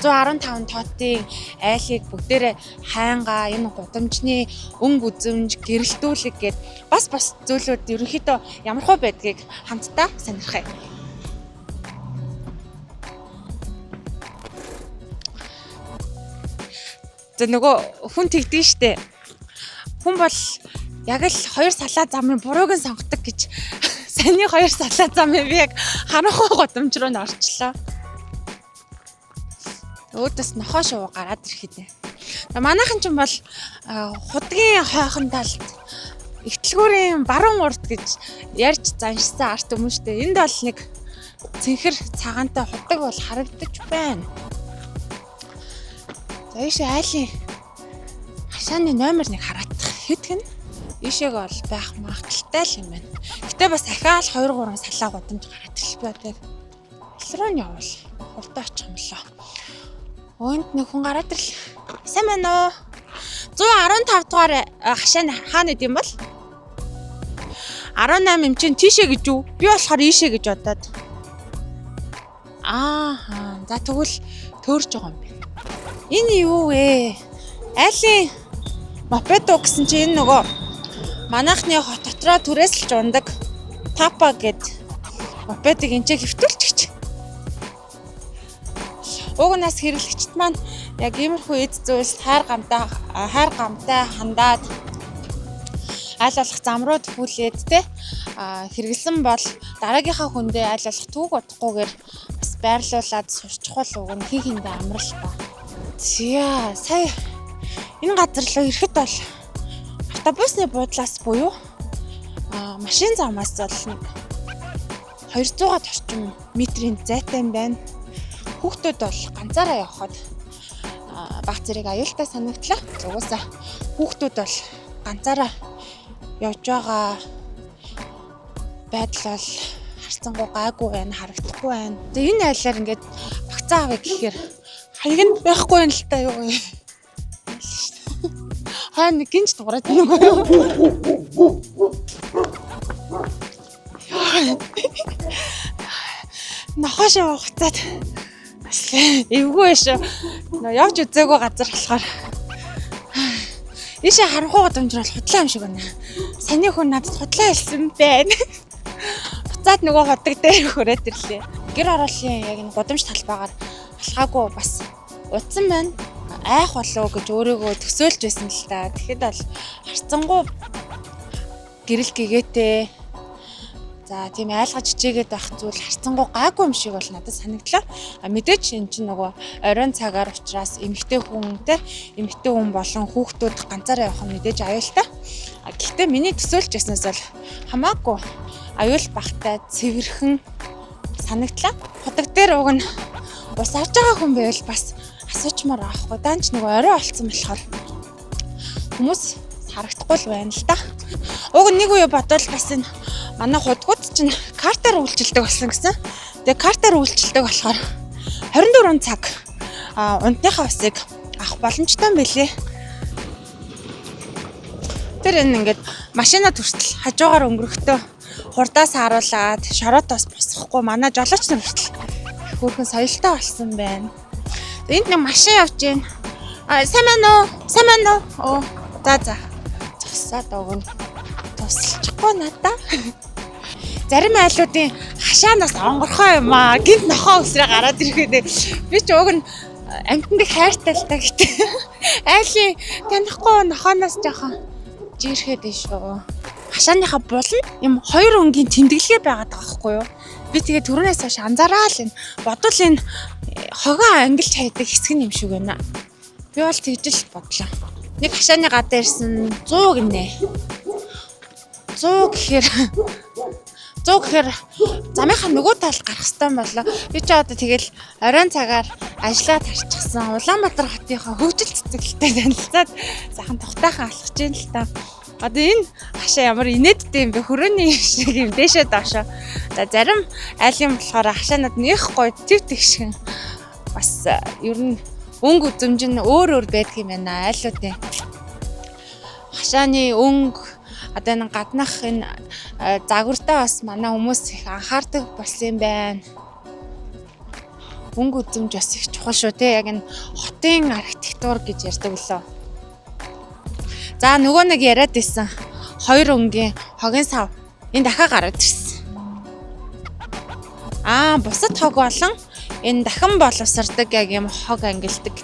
Speaker 2: 115 тотын айлыг бүгдээрээ хайнгаа энэ гудамжны өнгө үзэмж гэрэлтүүлэг гэд бас зүйлүүд ерөнхийдөө ямархуу байдгийг хамтдаа сонирхъя. За нөгөө хүн тэгдэг штэ. Хүн бол яг л хоёр салаа замын бурууг нь сонгодог гэж саний хоёр салаа замыг би яг харанхуй гудамж руу н орчлоо. Өөдөөс нохоо шуу гараад ирэхэд. Манайхан ч юм бол худгийн хойхон талд ихтлгүүрийн баруун урд гэж ярьж заншсан арт хүмүүстээ. Энд бол нэг цэнхэр цагаантай худаг бол харагдаж байна. За ийшээ айлын хашааны номер нэг хараадах хэдгэн ийшээг бол байх магадaltaй л юм байна. Гэтэ бас ахаал 2-3 салаа гудамж гараад ирлээ байдаг. Руу нь явал хурдан очих юм лээ. Өөнд нэг хүн гараад ирлээ. Сайн байна уу? 115 дугаар хашааны хаана идэм бол? 18 юм чинь тийшээ гэж юу? Би болохоор ийшээ гэж бодоод. За тэгвэл төөрж байгаа юм бэ. Энэ юу вэ? Айлын мопед уу гэсэн чи энэ нөгөө манайхны хот дотроо түрээсэлж ундаг тапа гэд мопедыг энэ ч хэвтүүлчих. Угнаас хэрэглэгчд маань яг иймэрхүү эд зүйлс хайр гамтай хандаад аль болох зам руу төхүүлээд те хэрэгэлсэн бол дараагийнхаа хүндээ аль болох түүг удахгүйгээр бас байрлуулад сурчхуул уг нь хийхэндээ амрал та. Зя сая энэ газар руу ирэхэд бол автобусны буудлаас буюу машин замаас бол нэг 200-аад орчим метрийн зайтай юм байна. Хүүхдүүд бол ганцаараа явхад баг зэрэг аюултай санагдлаа. Угаасаа хүүхдүүд бол ганцаараа явж байгаа байдал бол харцангуй гайгүй байна, харагдахгүй байна. Тэгээ энэ айлаар ингээд багцаа авъя гэхээр хаяг нь байхгүй юм л та юу вэ? Хаа нэг гинж дуурайд байна уу? Нохошоо хуцаад эвгүй шүү. Явж үзээгүй газар болохоор ийшээ харанхуй гудамж бол худлаа юм шиг байна. Саний хүн надад худлаа хэлсэн байна. Буцаад нөгөө худаг дээр хүрээд ирлээ. Гэр ороолын яг энэ гудамж талбайгаар алхаагүй бас утсан байна. Айх болов гэж өөрийгөө төсөөлж байсан л та. Тэгэхэд бол харцангуй гэрэл гэгээтэй. За тийм айлгаж чижээгээд байх зүйл харцангуй гайгүй юм шиг бол надад санагдлаа. Мэдээч энэ чинь нөгөө оройн цагаар учраас эмэгтэй хүн болон хүүхдүүд ганцаараа явах нь мэдээж аюултай. Гэхдээ миний төсөөлж байснаас бол хамаагүй аюул багтай цэвэрхэн санагдлаа. Худаг дээр уг нь ус авч байгаа хүн байвал бас асуучмаар аахгүй. Даанч нөгөө орой олцсон болохоор хүмүүс харагдахгүй л байна л да. Уг нэг үе бодвол бас энэ манай худгууд чинь картаар үйлчилдэг болсон гэсэн. Тэгээ картаар үйлчилдэг болохоор 24 цаг унтныхаа усыг авах боломжтой юм билээ. Тэр энэ ингээд машинаа хүртэл хажуугаар өнгөрөхдөө хурдаас харуулад шороотоос босохгүй манай жолооч нар хүртэл хөөрхөн соёлтой болсон байна. Энд нэг машин явж байна. Сайн байна уу? За. Зогсоод өгнө. Тусалчихгүй надаа. Зарим айлуудын хашаанаас онгорхоо юм аа. Гинт нохоо өсрөө гараад ирэхэд би ч уг нь амьтанд хайртай л та гэхдээ айлын танихгүй нохооноос жоохон жирэхэд шүү. Хашааныхаа буланд юм 2 өнгийн тэмдэглэгээ байгаад байгаа байхгүй юу? Би тэгээ түрүүнээс хойш анзаараа л энэ бодвол энэ хогоо ангилж хайдаг хэсэг юм шиг байна. Би бол тэгж л бодлоо. Нэг хашааны гадаа ирсэн 100 гинэ. 100 гэхээр замынхаа нөгөө тал гарах хэвээр болоо. Би ч одоо тэгэл оройн цагаар ажиллаа тарчихсан. Улаанбаатар хотынхаа хөгжил цэцэглэлтэй танилцаад сайхан тухтайхан алхаж ийн л та. Одоо энэ хашаа ямар инээдтэй юм бэ? Хөрөөний шиг юм дээшээ доошоо. За зарим айлын болохоор хашаанууд нэх гоё төв тэгшгэн. Бас ер нь өнгө үзэмж нь өөр байдаг юм байна айлуудын. Хашааны өнгө одоо энэ гаднах энэ загвартаа бас манай хүмүүс их анхаардаг болсон юм байна. Өнгө үзэмж бас их чухал шүү те. Яг энэ хотын архитектур гэж ярьдаг лөө. За нөгөө нэг яриад байсан 2 өнгийн хогийн сав энэ дахиад гараад ирсэн. Бусад хог болон энэ дахин боловсрдаг яг юм хог ангилдаг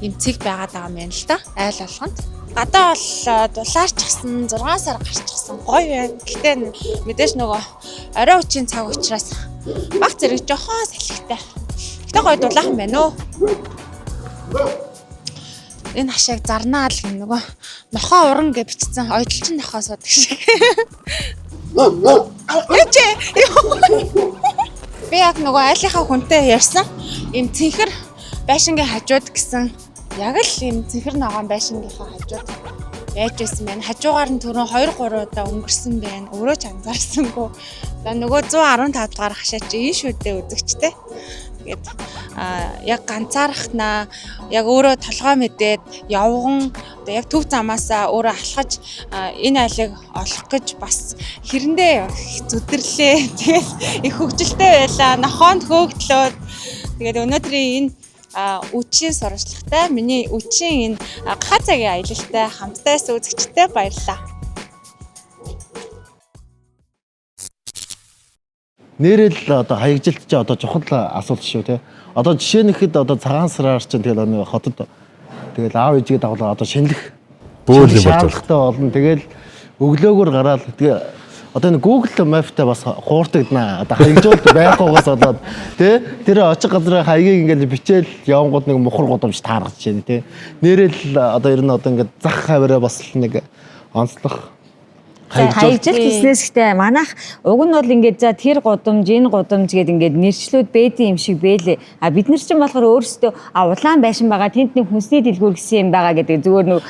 Speaker 2: юм цэг байгаад байгаа юм байна л да. Айл болгонд. Гадаа бол дулаарчихсан 6 сар гарчихсан гоё байна. Гэхдээ мэдээж нөгөө орой үеийн цаг учраас баг зэрэг жоохон салхитай. Гэтэ гоё дулаахан байна өө. Энэ хашааг зарнаа л гэх нөгөө нохоо уран гэж бичсэн ойдлчин нохоо суудаг шиг. Би яг нөгөө айлынхаа хүнтэй ярьсан. Им цэнхэр байшингийн хажууд гэсэн яг л им цэнхэр ногоон байшингийнхаа хажууд байж байсан байна. Хажуугаар нь түрүү 2-3 удаа өнгөрсөн байна. Өөрөө ч анзаарсангүй. За нөгөө 115 дугаар хашаа чи энэ шүдээ үзэгчтэй. Тэгээд яг ганцаархнаа яг өөрөө толгой мэдээд явган одоо яг төв замаасаа өөрөө алхаж энэ айлыг олох гэж бас хэрэндээ зүдэрлээ. Тэгээд их хөвгөлтэй байлаа. Нохоонд хөөгдлөөд тэгээд өнөөдрийн энэ үчийн сурвалжлагтай миний үчийн энэ га цагийн аялалтай хамтдаас үзэгчтэй баярлалаа.
Speaker 3: Нэрэл одоо хаягжилт чи одоо чухал асуудал шүү те. Одоо жишээ нь ихэд одоо цагаан сараар чинь тэгэл нэг хотод тэгэл аав ээжигээ дагуулаа одоо шинэлэх
Speaker 4: бөөл юм
Speaker 3: шаардлагатай болно. Тэгэл өглөөгөр гараад тэгээ одоо энэ Google Map-тай бас хууртагдана. Одоо хаягжуулт байхгүйгээс болоод тий тэр очих газрын хаягийг ингээл бичээл явангууд нэг мухар гудамж тааргаж байна тий. Нэрэл одоо ер нь одоо ингээд зах хавраа бас нэг онцлох
Speaker 1: хаягжилт хийснээс гэхдээ манайх уг нь бол ингээд за тэр гудамж энэ гудамж гээд ингээд нэрчлүүд бэдийн юм шиг бэлээ. Бид нар чинь болохоор өөрсдөө улаан байшин байгаа тэнд нэг хүнсний дэлгүүр гэсэн юм байгаа гэдэг зүгээр нэг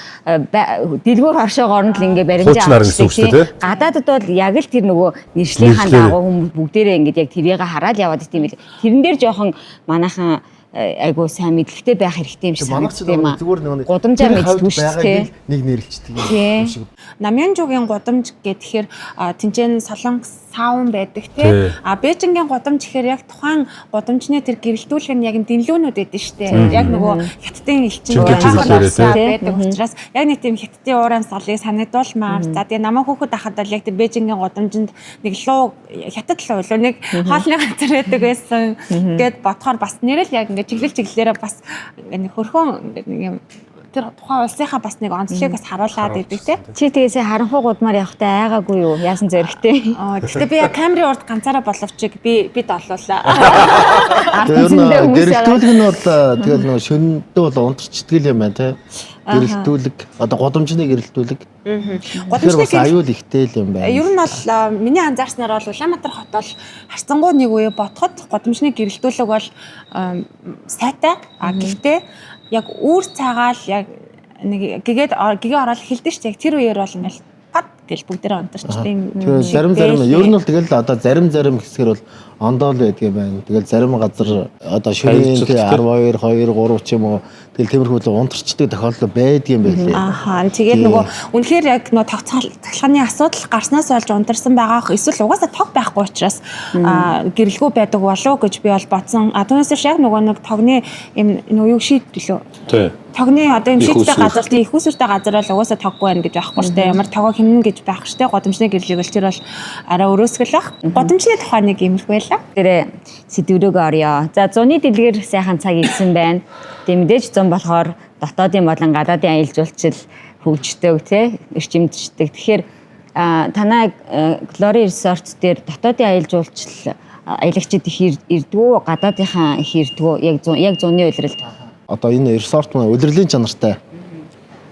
Speaker 1: дэлгүүр хоршоогоор нь л ингээд баримжаа авчихсан. Гадаадд бол яг л тэр нөгөө нэршлийн дагуу хүмүүс бүгдээрээ ингээд яг тэрийг хараад яваад идэм билээ. Тэрэн дээр жоохон манайхан айгуу сайн мэдлэгтэй байх хэрэгтэй юм шиг санагддаг юм аа. Гудамжаар мэддэг шүү дээ.
Speaker 3: Нэг нэрлэлцдэг юм шиг.
Speaker 2: Намянжуугийн гудамж гэхээр тэнцэн солонгос саун байдаг тий. Бээжингийн гудамж гэхээр яг тухайн гудамжны тэр гэрэлтүүлэх нь яг дэнлүүнүүд байдаг шүү дээ. Яг нөгөө хятадын элчин байдаг учраас яг нэг тийм хятадын уурын солыг санагдуулмаар. За тэгээ намаа хүүхэд ахад бол яг тэр бээжингийн гудамжинд нэг луу хятад луу нэг хоолны газар байдаг байсан гэд бодохоор бас нэрэл яг ингээд чиглэлээрээ бас нэг хөрхөн нэг юм тэр тухайн улсынхаа бас нэг онцлогыг бас харуулад идэв те.
Speaker 1: Чи тэгээсээ харанхуй гудмаар явахтай айгаагүй юу? Яасан зэрэгтэй.
Speaker 2: Гэхдээ би яг камерын урд ганцаараа боловч би долуулаа.
Speaker 3: Гэрэлтүүлэг нь бол тэгэл нөгөө шөндөө бол унтарчдаг юм байна те. Гэрэлтүүлэг одоо гудамжны гэрэлтүүлэг.
Speaker 2: Гудамжны
Speaker 3: аюул ихтэй л юм байна.
Speaker 2: Ер нь бол миний анзаарснаар бол Улаанбаатар хот бол харцангуй нэг үе бодоход гудамжны гэрэлтүүлэг бол сайтай. Гэхдээ яг үүр цагаал яг нэг гэгээ ороод хэлдэг шүү дээ. Тэр үеэр бол ингээл пад гэл бүгдээрээ онторчдیں۔
Speaker 3: Тэгээд зарим ер нь бол тэгэл одоо зарим хэсгэр бол ондоол байдаг юм байна. Тэгэл зарим газар одоо шөнийн 12 2 3 ч юм уу тэгэл тиймэрхүү унтарчдаг тохиолдол байдаг юм байлээ.
Speaker 2: Тэгээд нөгөө үнэхээр яг нөгөө тогтцоолны асуудал гарснаас болж унтарсан байгаа. Эсвэл угаасаа тог байхгүй учраас гэрэлгүй байдаг болов гэж би бол бодсон. Түүнээс яг нөгөө нэг тогны юм юу шийдэлөө. Тий. Тогны одоо юм шийдтэй газар тийм их усүртэй газар бол угаасаа тоггүй байна гэж байхгүй шүү дээ. Ямар тогоо хэмнэн гэж байх шүү дээ. Годамжны гэрлэгэл тэр бол арай өрөөсгөл бах. Годамжны тухай нэг юмх байла.
Speaker 1: Тэр сэдвүүг орё. За зуны дэлгэр сайхан цаг ирсэн байна. Тэг мэдээж зун болохоор дотоодын болон гадаадын аялал жуулчлал хөгждөг тий эрчимдчдэг. Тэгэхээр танай Glory Resort дээр дотоодын аялал жуулчлал аялагчид их ирдгүү, гадаадынхаа их ирдгүү яг зуны улиралд.
Speaker 3: Одоо энэ resort маань улирлын чанартай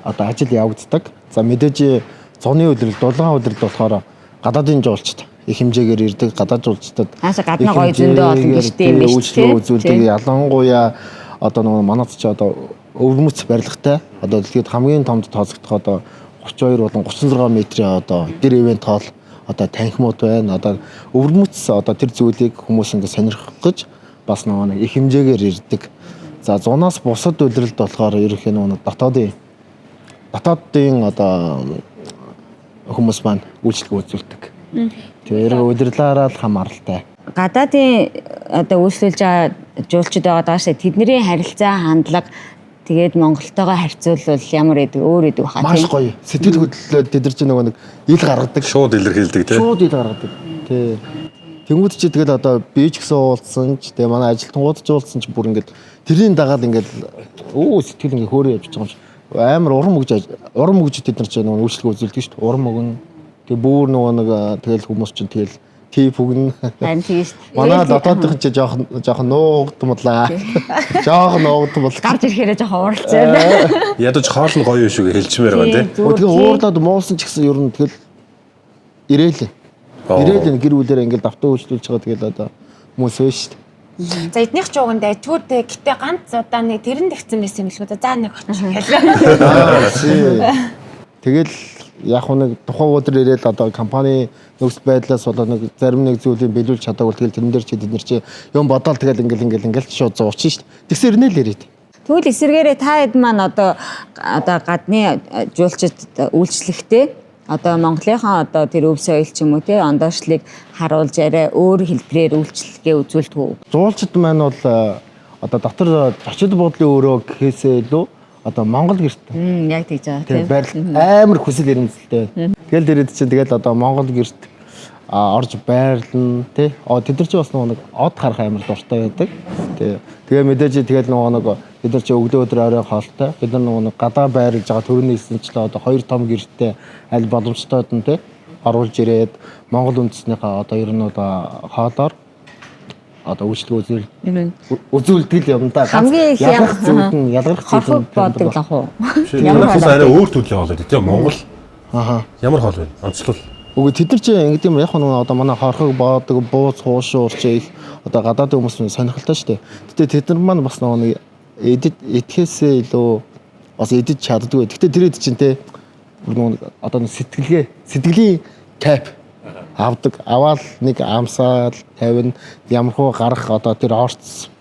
Speaker 3: одоо ажил явагддаг. За мэдээж зуны улирал, дулаан улирал болохоор гадаадын жуулчд их хэмжээгээр ирдэг, гадаад жуулчдад
Speaker 1: хаашаа гадна гоё зөндөө олон гэртэй юм биш
Speaker 3: үү? Үзүүлдэг ялангуяа одоо нөгөө манайд ч одоо өвөрмөц барилгатай одоо дэлхийд хамгийн томд тооцогдох одоо 32 болон 36 метрийн одоо дэр ивент хоол одоо танхимууд байна. Одоо өвөрмөц одоо тэр зүйлийг хүмүүс ингэ сонирхох гэж бас нөгөө их хэмжээгээр ирдэг. За зунаас бусад улиралд болохоор ерөнхийдөө нөгөө дотоодын одоо хүмүүс маань үйлчлэг үзүүлдэг. Тэр улирлаараа л хамааралтай. Гадаадын одоо үйлчлүүлж байгаа жуулчид байгаа даашаа тэдний харилцаа хандлага тэгээд Монголтойгоо харьцуулбал ямар гэдэг өөр гэдэг баха тийм. Маш гоё. Сэтгэл хөдлөлөө тэд нар ч нөгөө нэг ил гаргадаг.
Speaker 4: Шууд илэрхийлдэг тийм.
Speaker 3: Шууд ил гаргадаг. Тий. Тэнгүүд чи тэгэл одоо бич гэсэн уулзсан ч тэгээ манай ажилтнууд ч уулзсан ч бүр ингээд тэрийн дагаад ингээд сэтгэл ингээд хөөрөө явж байгаа юм шиг амар урам өгж тэд нар ч нөгөө үйлчлэг үзүүлдэг шүү дээ. Урам өгнө. Тэгээ бүр нөгөө нэг тэгэл хүмүүс чинь тэгэл тип өгнө.
Speaker 1: Харин тийм шүү дээ.
Speaker 3: Манай дотоодын чи жоохон нуугдмалаа. Жоохон нуугдмал. Гарч ирэхээрээ жоохон ууралцсан.
Speaker 4: Ядаж хоол нь гоё шүү гэж хэлчмээр байгаа тийм.
Speaker 3: Тэгээ уурлаад муусан ч гэсэн ер нь тэгэл ирээлээ гэр бүлэрээ ингээл давтаа үйлчлүүлж байгаа тэгэл одоо хүмүүс вэ шүү дээ.
Speaker 2: За эднийх жууганд ажгууд гэтээ ганц удаа нэг тэрэн дэгцэн байсан юм л үү. За нэг очих хэлээ.
Speaker 3: Тэгэл яг нэг тухайн өдөр ирээд одоо компани нөхцөл байдлаас болоод нэг зарим нэг зүйлийг биелүүлж чадаагүй тэгэл тэрэн дээр чи бид нар чи юм бодоол тэгэл ингээл шууд зуучин шүү дээ. Тэгсэр нэ л ирээд. Тэгвэл эсэргээрээ та хэд маань одоо гадны жуулчид үйлчлэхтэй одоо Монголынхаа одоо тэр өв соёл ч юм уу те ондоошлыг харуулж арай өөр хэлбэрээр үйлчлэгээ үзүүлдэг үү? Жуулчид маань бол одоо дотор зочид буудлын өрөө гэхээсээ илүү одоо Монгол гэрт. Яг тэгж байгаа тийм. Байрал амар хүсэл эрмэлзэлтэй. Тэгэл дээд чинь тэгэл одоо Монгол гэрт орж байрлна тий. Тэд нар ч бас нэг од харах амар дуртай байдаг. Тий. Тэгээ мэдээж тэгэл нэг бид нар чи өглөө өдөр орой хоолтой. Бид нар нэг гадаа байрлаж байгаа төрөний хэлсэнчлээ одоо 2 том гэртээ аль боломжтойд нь тий оруулж ирээд Монгол үндэснийхээ одоо ер нь одоо хоолоор одоо үйлчлэг үзүүлдэг юм да.
Speaker 1: Хамгийн их
Speaker 3: ялгарх зүйл
Speaker 1: бодог л ах уу.
Speaker 4: Ямар хоол арай өөр төрлийн хоол байдаг тийм Монгол. Ямар хоол вэ? Онцлол.
Speaker 3: Үгүй тэд нар чи ингэдэм юм яг нэг одоо манай хорхог боодог бууз хуушуурч их одоо гадаад хүмүүс сонирхолтой шүү дээ. Гэтэ тэд нар маань бас нэг эдгээсээ илүү бас эдэж чаддгүй. Гэтэ тэрэд чинь те одоо сэтгэлийн кайп аваад нэг амсаал тавина ямархуу гарах одоо тэр орц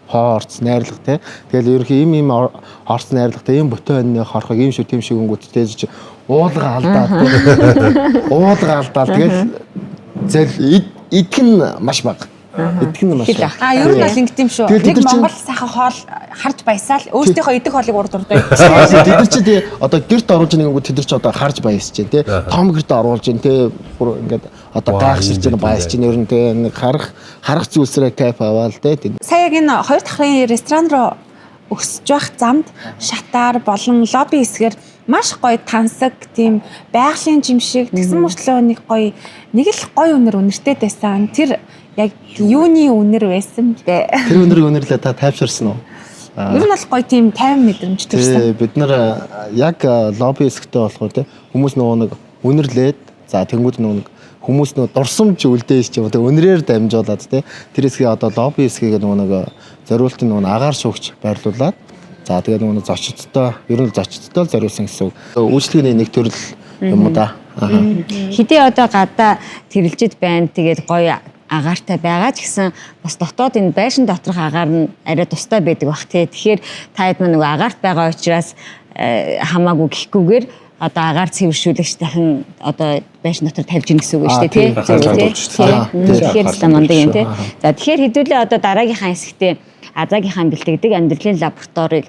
Speaker 3: найрлах те тэгэл ерөнхий им орц найрлагтай юм ботон хорхог юм шүү тийм шиг өнгөттэй чи уулга алдаал тэгэл зэл идэх нь маш бага. Идэх нь маш бага.
Speaker 2: Ер нь бол ингэдэм шүү. Нэг Монгол сайхан хоол харж баясаал өөрсдийнхөө идэх хоолыг урдурдаг.
Speaker 3: Тэд нар чи тий одоо гэрт оруулж нэггүй тэд нар чи одоо харж баясч जैन тий том гэрт оруулж जैन тий бүр ингээд одоо гайхширч जैन баясч जैन ер нь тий нэг харах зүйлсрээ кайф аваал тий. Сая
Speaker 2: яг энэ хоёр дахрын ресторан руу өсөж байх замд шатаар болон лобби хэсгээр маш гоё тансаг тийм байгалийн жимшиг тэгсэн мөртлөө нэг гоё нэг л гоё үнэртэй байсан. Тэр яг юуны үнэр байсан бэ?
Speaker 3: Тэр үнэрлээ та тайвширсан уу?
Speaker 2: Ер нь бол гоё тийм 50 мэдрэмж төрсэн.
Speaker 3: Бид нар яг лобби хэсэгтээ болохоор тий хүмүүс нөгөө нэг үнэрлээд за тэнгууд нөгөө хүмүүс нөгөө дурсамж үлдээж ч юм уу үнрээр дамжуулаад тий тэр хэсгийг одоо лобби хэсгийг нөгөө нэг зориултын нөгөө агаар шуугч байрлуулад за тэгээд нөгөө зочдтой ер нь зочдтой л зориулсан гэсэн үг. Үйлчлэгийн нэг төрөл юм уу да. Хэдий одоо гадаа тэрэлжид байна тэгээд гоё агаартай байгаа ч гэсэн бас дотоод энэ байшин доторх агаар нь арай тустай байдаг бах тий. Тэгэхээр та хэд нөгөө агаарт байгаа учраас хамаагүй гэхгүйгээр одоо агаар цэвэршүүлэгч дахин одоо байшин дотор тавьж гин гэсэн үг шүү дээ тий. Тэгэхээр ламандаг юм тий. За тэгэхээр хэдүүлээ одоо дараагийнхаа хэсэгтээ Азагийнхаа бэлтгэдэг амьдралын лабораторийг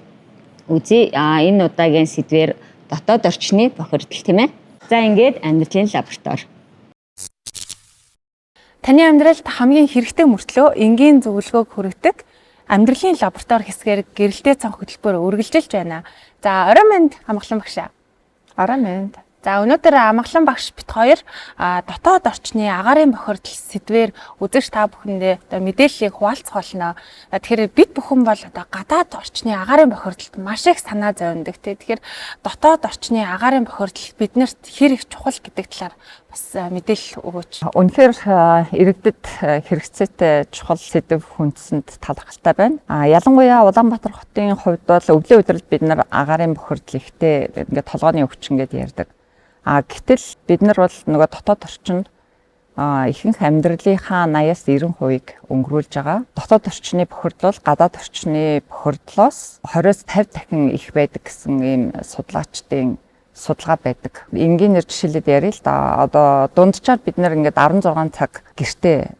Speaker 3: үзье. Энэ удаагийн сэдвэр дотоод орчны бохирдол тийм ээ. За ингээд амьдралын лаборатори.
Speaker 2: Таны амьдралд хамгийн хэрэгтэй мөртлөө энгийн зөвлөгөөг хүргэдэг амьдралын лаборатори хэсгээр гэрэлтэй цанх хөтөлбөр үргэлжилж байна. За орой минь хамглан багшаа. Араа мэнд. За өнөөдөр амгалан багш бит хоёр дотоод орчны агаарын бохирдол сэдвээр үзэж та бүхэндээ одоо мэдээллийг хуваалцах болно. Тэгэхээр бид бүхэн бол одоо гадаад орчны агаарын бохирдолд маш их санаа зовндог. Тэгэхээр дотоод орчны агаарын бохирдол биднэрт хэр их чухал гэдэг талаар бас мэдээлэл өгөөч.
Speaker 5: Үнэхээр иргэдэд хэрэгцээтэй чухал сэдв хүндэсэнд талархалтай байна. Ялангуяа Улаанбаатар хотын хувьд бол өвлийн өдрөд бид нар агаарын бохирдол ихтэй ингээд толгойн өвчин гэдээ ярьдаг. Гэтэл бид нар бол нөгөө дотоод орчинд ихэнх амьдралынхаа 80-90%-ийг өнгөрүүлж байгаа. Дотоод орчны бохирдол гадаад орчны бохирдлоос 20-50 дахин их байдаг гэсэн ийм судлаачдын судалгаа байдаг. Энгийн нэр жишээлээд ярил л да. Одоо дунджаар бид нар ингээд 16 цаг гэртээ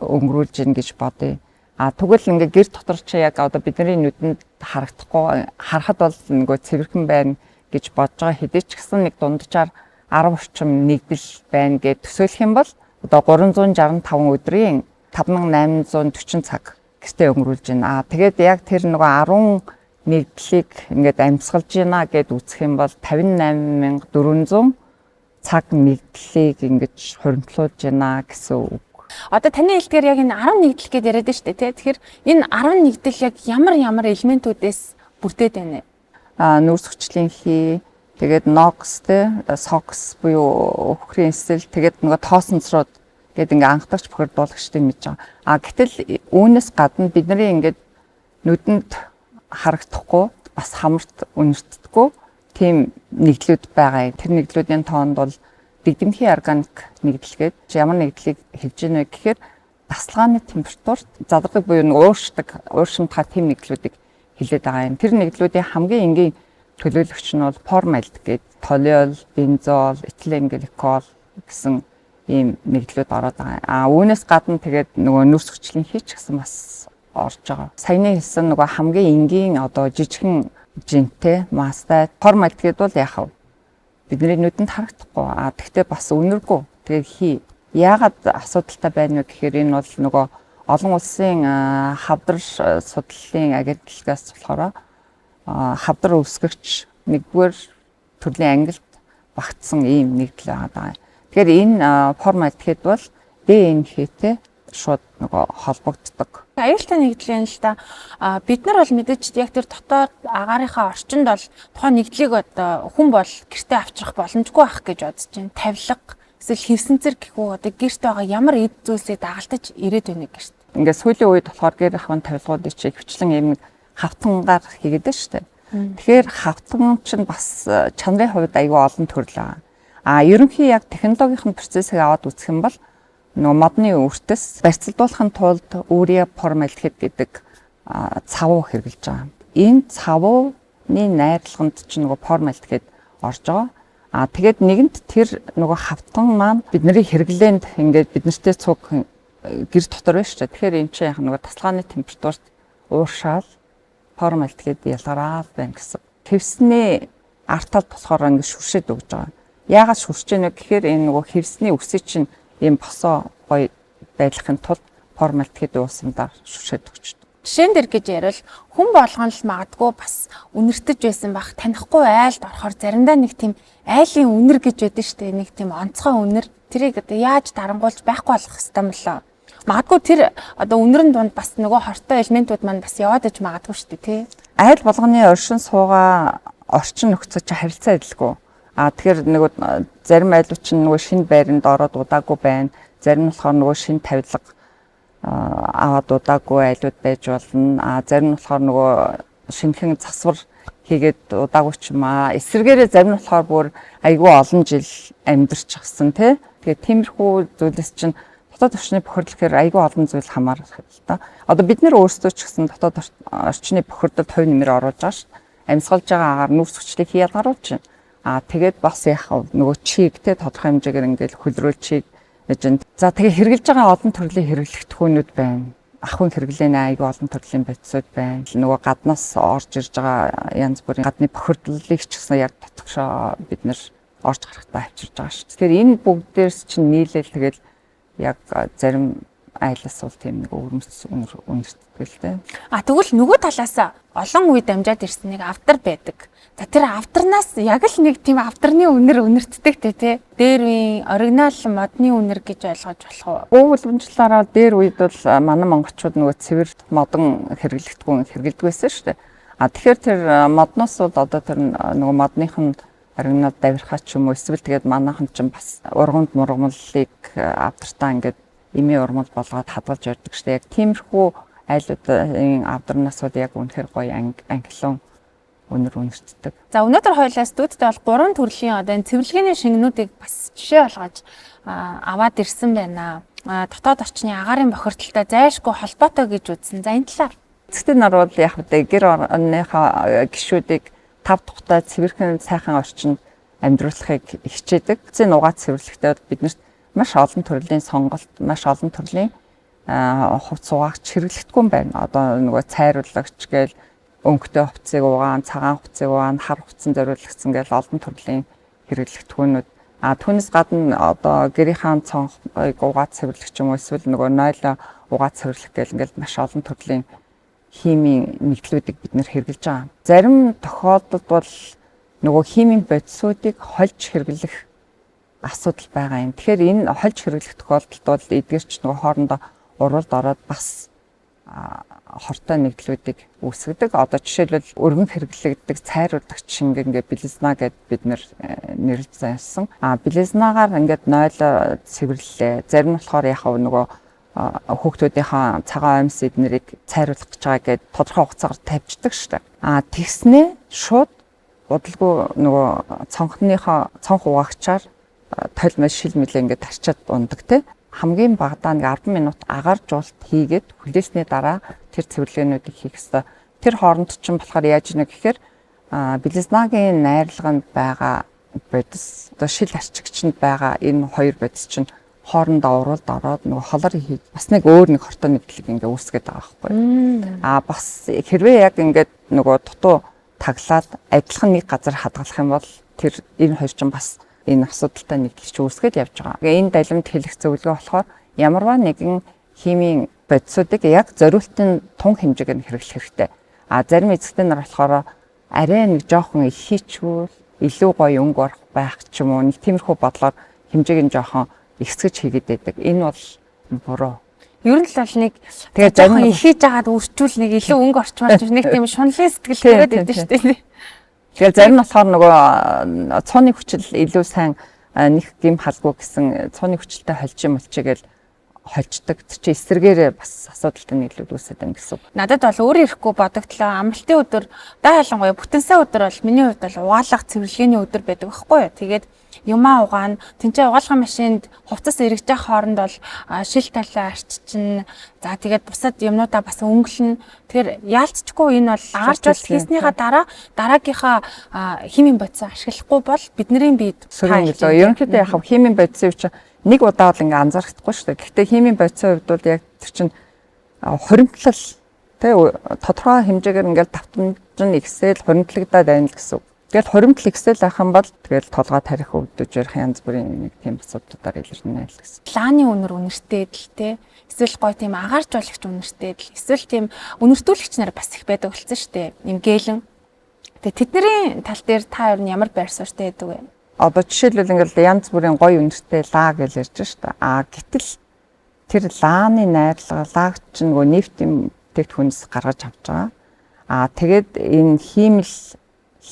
Speaker 5: өнгөрүүлж гин гэж бодъё. Тэгвэл ингээд гэр дотор чи яг одоо бидний нүдэнд харагдахгүй харахад бол нөгөө цэвэрхэн байна гэж бодож байгаа хэдий ч гэсэн нэг дунджаар 10 орчим нэгдэл байна гэж төсөөлөх юм бол одоо 365 өдрийн 5840 цаг гэртээ өнгөрүүлж байна. Тэгээд яг тэр нөгөө 10 нэгдлийг ингээд амьсгалж байна гэд үзэх юм бол 58400 цаг нэгдлийг ингээд хуримтлуулж байна гэсэн үг.
Speaker 2: Одоо таны хэлдгээр яг энэ 10 нэгдэл гэдээ яриад штэ тий. Тэгэхээр энэ 10 нэгдэл яг ямар элементүүдээс бүрдээд байна вэ?
Speaker 5: Нүүрс хүчлийн хий, тэгээд NOx те, SOx буюу өхрийн эсэл, тэгээд нөгөө тоосонцрууд гэдэг ингээ анхдагч бохирдуулагчдыг мэдж байгаа. Гэтэл үүнээс гадна бидний ингээд нүдэнд харагдахгүй, бас хамарт үнэртдэггүй тийм нэгдлүүд байгаа. Тэр нэгдлүүдийн тоонд бол дэгдэмхийн органик нэгдэлгээд ямар нэгдлийг хэлж гэнэ вэ гэхээр тасалгааны температурт задардаг буюу ууршимтгай тийм нэгдлүүдийг хэлээд байгаа юм. Тэр нэгдлүүдийн хамгийн энгийн төлөөлөгч нь бол формальдегид, толиол, бензол, этилен гликол гэсэн ийм нэгдлүүд ороод байгаа. Үүнээс гадна тэгээд нөгөө нүүрс хүчлийн хий ч гэсэн бас орж байгаа. Саяны хэлсэн нөгөө хамгийн энгийн одоо жижигхэн жинтэй, мастай, формальдегид бол яхав бидний нүдэнд харагдахгүй. Тэгтээ бас үнэргүй. Тэгээд хий. Яагаад асуудалтай байна вэ гэхээр энэ бол нөгөө олон улсын хавдар судлалын агентлагаас болохоор хавдар үүсгэгч нэгдүгээр төрлийн ангилд багтсан ийм нэгдэл байгаа. Тэгэхээр энэ формальдегид бол ДНХ-тэй шууд нөгөө холбогддог.
Speaker 2: Аюултай нэгдэл юм л да. Бид нар бол мэдээж яг тэр дотоод агаарынхаа орчинд бол тухайн нэгдлийг одоо хүн бол гэртээ авчрах боломжгүй байх гэж бодож байна. Тавилга эсвэл хевсэнцэр гэхүү одоо гэрт байгаа ямар эд зүйлсээ дагалдаж ирээд байна гэрт.
Speaker 5: Ингээд сүүлийн үед болохоор гэр ахын тавилгуудыг чи хвчлэн юм хавтангаар хийгээд шүү дээ. Тэгэхээр хавтан чинь бас чанарын хувьд аюул олон төрөл байгаа. Ерөнхий яг технологийн процессыг аваад үзэх юм бол нөгөө модны үртэс барьцалдуулахын тулд уrea формальдегид гэдэг цавуу хэрэглэж байгаа. Энэ цавууны найрлаганд чинь нөгөө формальдегид орж байгаа. Тэгээд нэгэнт тэр нөгөө хавтан маань бидний хэрэглээнд ингээд биднэртэй цуг гэр дотор байна шүү дээ. Тэгэхээр энэ чинь яг нөгөө тасалгааны температурт ууршаал формальдегид ялгараад байна гэсэн. Хевсний арт талд болохоор ингээд шүршээд өгж байгаа. Яагаад шүршиж байна вэ гэхээр энэ нөгөө хевсний үсэг чинь ийм босоо гоё байдлахын тулд формальдегид уусандаар шүршээд өгчдөг.
Speaker 2: Жишээн дээр гэж ярил хүн болгон л магадгүй бас үнэртэж байсан бах танихгүй айлд орохоор заримдаа нэг тийм айлын үнэр гэж байдаг шүү дээ. Нэг тийм онцгой үнэр. Тэрийг одоо яаж дарангуулж байхгүй болох хэвээр мөлөө. Магадгүй тэр одоо үнэрэн дунд бас нөгөө хортой элементүүд маань бас яваад иж магадгүй шүү дээ тий.
Speaker 5: Айл болгоны оршин суугаа орчин нөхцөж харилцаа адилгүй. Тэгэхээр нөгөө зарим айлууд чинь нөгөө шинэ байранд ороод удаагүй байна. Зарим нь болохоор нөгөө шинэ тавилга аваад удаагүй айлууд байж болно. Зарим нь болохоор нөгөө шинэхэн засвар хийгээд удаагүй ч юм аа. Эсвэргээрээ зарим нь болохоор бүр айгүй олон жил амьдарч гисэн тий. Тэгээд тиймэрхүү зүйлс чинь дотоод орчны бохирдол гэхээр айгүй олон зүйл хамаарах л та. Одоо бид нэр өөрсдөө ч гэсэн дотоод орчны бохирдолд хувь нэмэр оруулж байгаа шүү. Амьсгалж байгаа агаар нүүрс хүчлийг ялгаруулж байна. Тэгээд бас яг нөгөө чиг те тодорхой хэмжээгээр ингээл хөлрүүлчийг гэж байна. За тэгээ хэрэгжилж байгаа олон төрлийн хэрэглэгдэхүүнүүд байна. Ахын хэрэглээний айгүй олон төрлийн бодисууд байна. Нөгөө гаднаас орж ирж байгаа янз бүрийн гадны бохирдлыг ч гэсэн яг дотгошоо бид нэр орж гарахтаа авчирж байгаа шүү. Тэгэхээр энэ бүгдээрс чинь нийлээл тэгэл яг зарим айлс бол тийм нэг өвөрмөц үнэртдэг л дээ.
Speaker 2: Тэгвэл нөгөө талаас олон үе дамжаад ирсэн нэг авдар байдаг. За тэр авдарнаас яг л нэг тийм авдарны үнэр үнэртдэг тий. Дээр үеийн оригинал модны үнэр гэж ойлгож болох уу?
Speaker 5: Уламжлалаараа дээр үед бол манай монголчууд нөгөө цэвэр модон хэрэглэдэг байсан шүү дээ. Тэгэхээр тэр модноос бол одоо тэр нөгөө модных нь оригинал давирхаа ч юм уу эсвэл тэгээд манайхан ч бас ургамд мургамлыг авдартаа ингээд эмээ урмал болгоод хадгалж ярьдаг шүү дээ. Яг тиймэрхүү айлуудын авдарнаас бол яг үнэхээр гоё ангилан үнэр үнэртдэг.
Speaker 2: За өнөөдөр хоёлаа студид бол 3 төрлийн одоо энэ цэвэрлэгээний шингэнүүдийг бас жишээ болгож аваад ирсэн байна. Дотоод орчны агаарын бохирдолтой зайлшгүй холбоотой гэж үзсэн. За энэ талаар
Speaker 5: эцэгтэй нар бол яг үгүй гэр орныхаа гишүүдийг тав тухтай цэвэрхэн сайхан орчинд амьдруулахыг хичээдэг. Зэн угаа цэвэрлэхдээ биднэрт маш олон төрлийн сонголт, маш олон төрлийн хувцас угаагч хэрэглэхгүй юм байна. Одоо нөгөө цайруулагч гээл өнгөтэй хувцсыг угаан, цагаан хувцсыг угаан, хар хувцсан зориулагдсан гээл олон төрлийн хэрэглэгдэхүүнүүд. Түүнээс гадна одоо гэрийнхаа цонхыг угаа цэвэрлэх юм уу эсвэл нөгөө нойлоо угаа цэвэрлэх гээл ингээл маш олон төрлийн химийн нэгдлүүдийг бид нэр хэрэглэж байгаа. Зарим тохиолдолд бол нөгөө химийн бодисуудыг хольж хэрэглэх асуудал байгаа юм. Тэгэхээр энэ хольж хэрэглэх тохиолдолд бол эдгээрч нөгөө хоорондоо уралд ороод бас хортой нэгдлүүдийг үүсгэдэг. Одоо жишээлбэл өргөн хэрэглэгддэг цайруулагч шингээ ингээд белизна гэд бид нэрлэж зансан. Белизнаагаар ингээд нойлоо цэвэрлэлээ. Зарим нь болохоор яг нөгөө хүүхдүүдийнхээ цагаан амьс эднэрийг цайруулах гэж байгаа гэд тодорхой хугацаагаар тавьждаг шүү дээ. Тэгснээ шууд удалгүй нөгөө цонх угаагчаар толмой шил мэлээ ингээд тарчаад ундаг те. Хамгийн багадаа нэг 10 минут агаар жуулт хийгээд хүлээсний дараа тэр цэвэрлэгээнүүдийг хийх ёстой. Тэр хооронд ч болохоор яаж нэг гэхээр белизнагийн найрлаганд байгаа бодис одоо шил арчигчнд байгаа энэ хоёр бодис чинь хоорондоо уралд ороод нөгөө холор хийж бас нэг өөр нэг хортой нэгдлэг ингээ үүсгээд байгаа байхгүй. Бас хэрвээ яг ингээд нөгөө дутуу таглаад адилхан нэг газар хадгалах юм бол тэр энэ хоёр чинь бас энэ асуудалтай нэгдлэгч үүсгээд явж байгаа. Энэ далимт хэлэх зөвлөгөө болохоор ямарваа нэгэн химийн бодисуудыг яг зориултын тун хэмжээгээр хэрэглэх хэрэгтэй. Зарим эзэгтэй нар болохоор арай нэг жоохон их хийчвэл илүү гоё өнгө орох байх ч юм уу нэг тиймэрхүү бодлоор хэмжээг нь жоохон ихсгэж хийгээд байдаг. Энэ бол буруу.
Speaker 2: Ер нь л бол нэг тэгээд жоохон их хийж агаад үрчүүл нэг илүү өнгө орчмаарч нэг тийм шунлын сэтгэл төрөөд байдаг шүү дээ.
Speaker 5: Тэгэхээр зарим нь болохоор нөгөө цооны хүчил илүү сайн нэг гим халгүй гэсэн цооны хүчилтэй холжим мөлчигээл холждог. Чи эсэргээрээ бас асуудалтай нийлүүд үүсээд байна гэсэн.
Speaker 2: Надад бол өөр ирэхгүй бодогдлоо. Амралтын өдөр даа ялангуяа бүтэн сая өдөр бол миний хувьд бол угаалгах цэвэрлэгээний өдөр байдаг байхгүй юу. Тэгээд юмаа угаана. Тэнцээ угаалгах машинд хувцас эргэж явах хооронд бол шил талаа арччин. За тэгээд бусад юмнуудаа бас өнгөлнө. Тэгэхээр яалтчгүй энэ бол агааржуулалт хийснийхаа дараа дараагийнхаа химийн бодис ашиглахгүй бол бидний биед
Speaker 5: сөрөг. Ерөнхийдөө яг химийн бодисын үуч нэг удаа бол ингээ анзаарахгүй шүү дээ. Гэхдээ химийн бодисын хувьд бол яг тэр чинь хуримтлал тэ тодорхой хэмжээгээр ингээл давтамж нь ихсэл хуримтлагдаад байна л гэсэн. Тэгэл хуримтлал ихсэл ах юм бол тэгэл толгой тарих өвдөж ярих янз бүрийн нэг тийм асуудлуудаар илэрнэ л гэсэн.
Speaker 2: Лааны үнэр үнэртэй л тэ. Эсвэл гой тийм агааржуулагч үнэртэй л. Эсвэл тийм үнэртүүлэгч нар бас их байдаг болсон шүү дээ. Им гэлэн. Тэгээ тэдний тал дээр та ер нь ямар байр суурьтай байдаг вэ?
Speaker 5: Одоо жишээлбэл ингээл янз бүрийн гоё үнэртэй лаа гэж ярьж шүү дээ. Гэтэл тэр лааны найрлага лагч нөгөө нефтийн бүтээгдэхүүнээс гаргаж авч байгаа. Тэгээд энэ хиймэл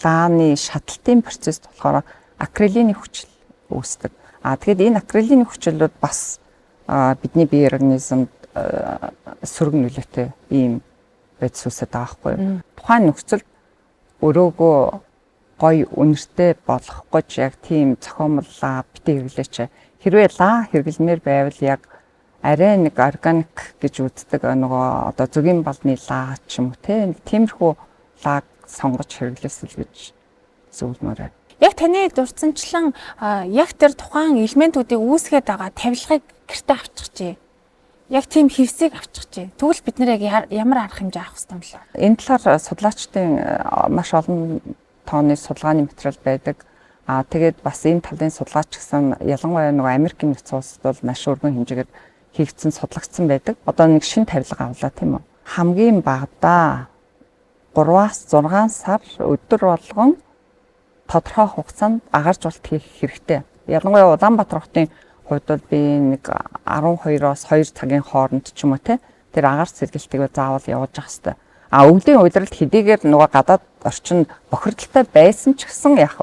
Speaker 5: лааны шаталтын процесс болохоор акрилийн хүчил үүсдэг. Тэгээд энэ акрилийн хүчилүүд бас бидний бие организмд сөрөг нөлөөтэй ийм бодис үүсэж байгаа байхгүй юу? Тухайн нөхцөлд өрөөгөө гоё үнэртэй болох гэж яг тийм зохиомллаа битээ хэрэглээч. Хэрвээ лаа хэрэглэмээр байвал яг арай нэг органик гэж үздэг нөгөө одоо зүгийн балны лаа ч юм уу тиймэрхүү лааг сонгож хэрэглээсэл гэж зөвлөмөр.
Speaker 2: Яг таны дурдсанчлан яг тэр тухайн элементүүдийг үүсгээд байгаа тавилгыг гэртээ авчихжээ. Яг тийм хевсийг авчихжээ. Тэгвэл бид нэр яг ямар арга хэмжээ авах ёстой юм бэ?
Speaker 5: Энэ талаар судлаачдын маш олон тооны судалгааны материал байдаг. Тэгээд бас энэ талын судалгаач гэсэн ялангуяа нөгөө Америкийн нэгдсэн улсад бол маш өргөн хэмжээгээр хийгдсэн судлагдсан байдаг. Одоо нэг шин тавилга авлаа тийм үү. Хамгийн багадаа 3-аас 6 сар өдөр болгон тодорхой хугацаанд агаржуулалт хийх хэрэгтэй. Ялангуяа Улаанбаатар хотын хувьд бол би нэг 12-оос 2 цагийн хооронд ч юм уу те тэр агаар сэргэлтийг заавал явуулж явах хэрэгтэй. Өвлийн удирдалт хэдийгээр нөгөө гадаад орчинд бохирдолтой байсан ч гэсэн яг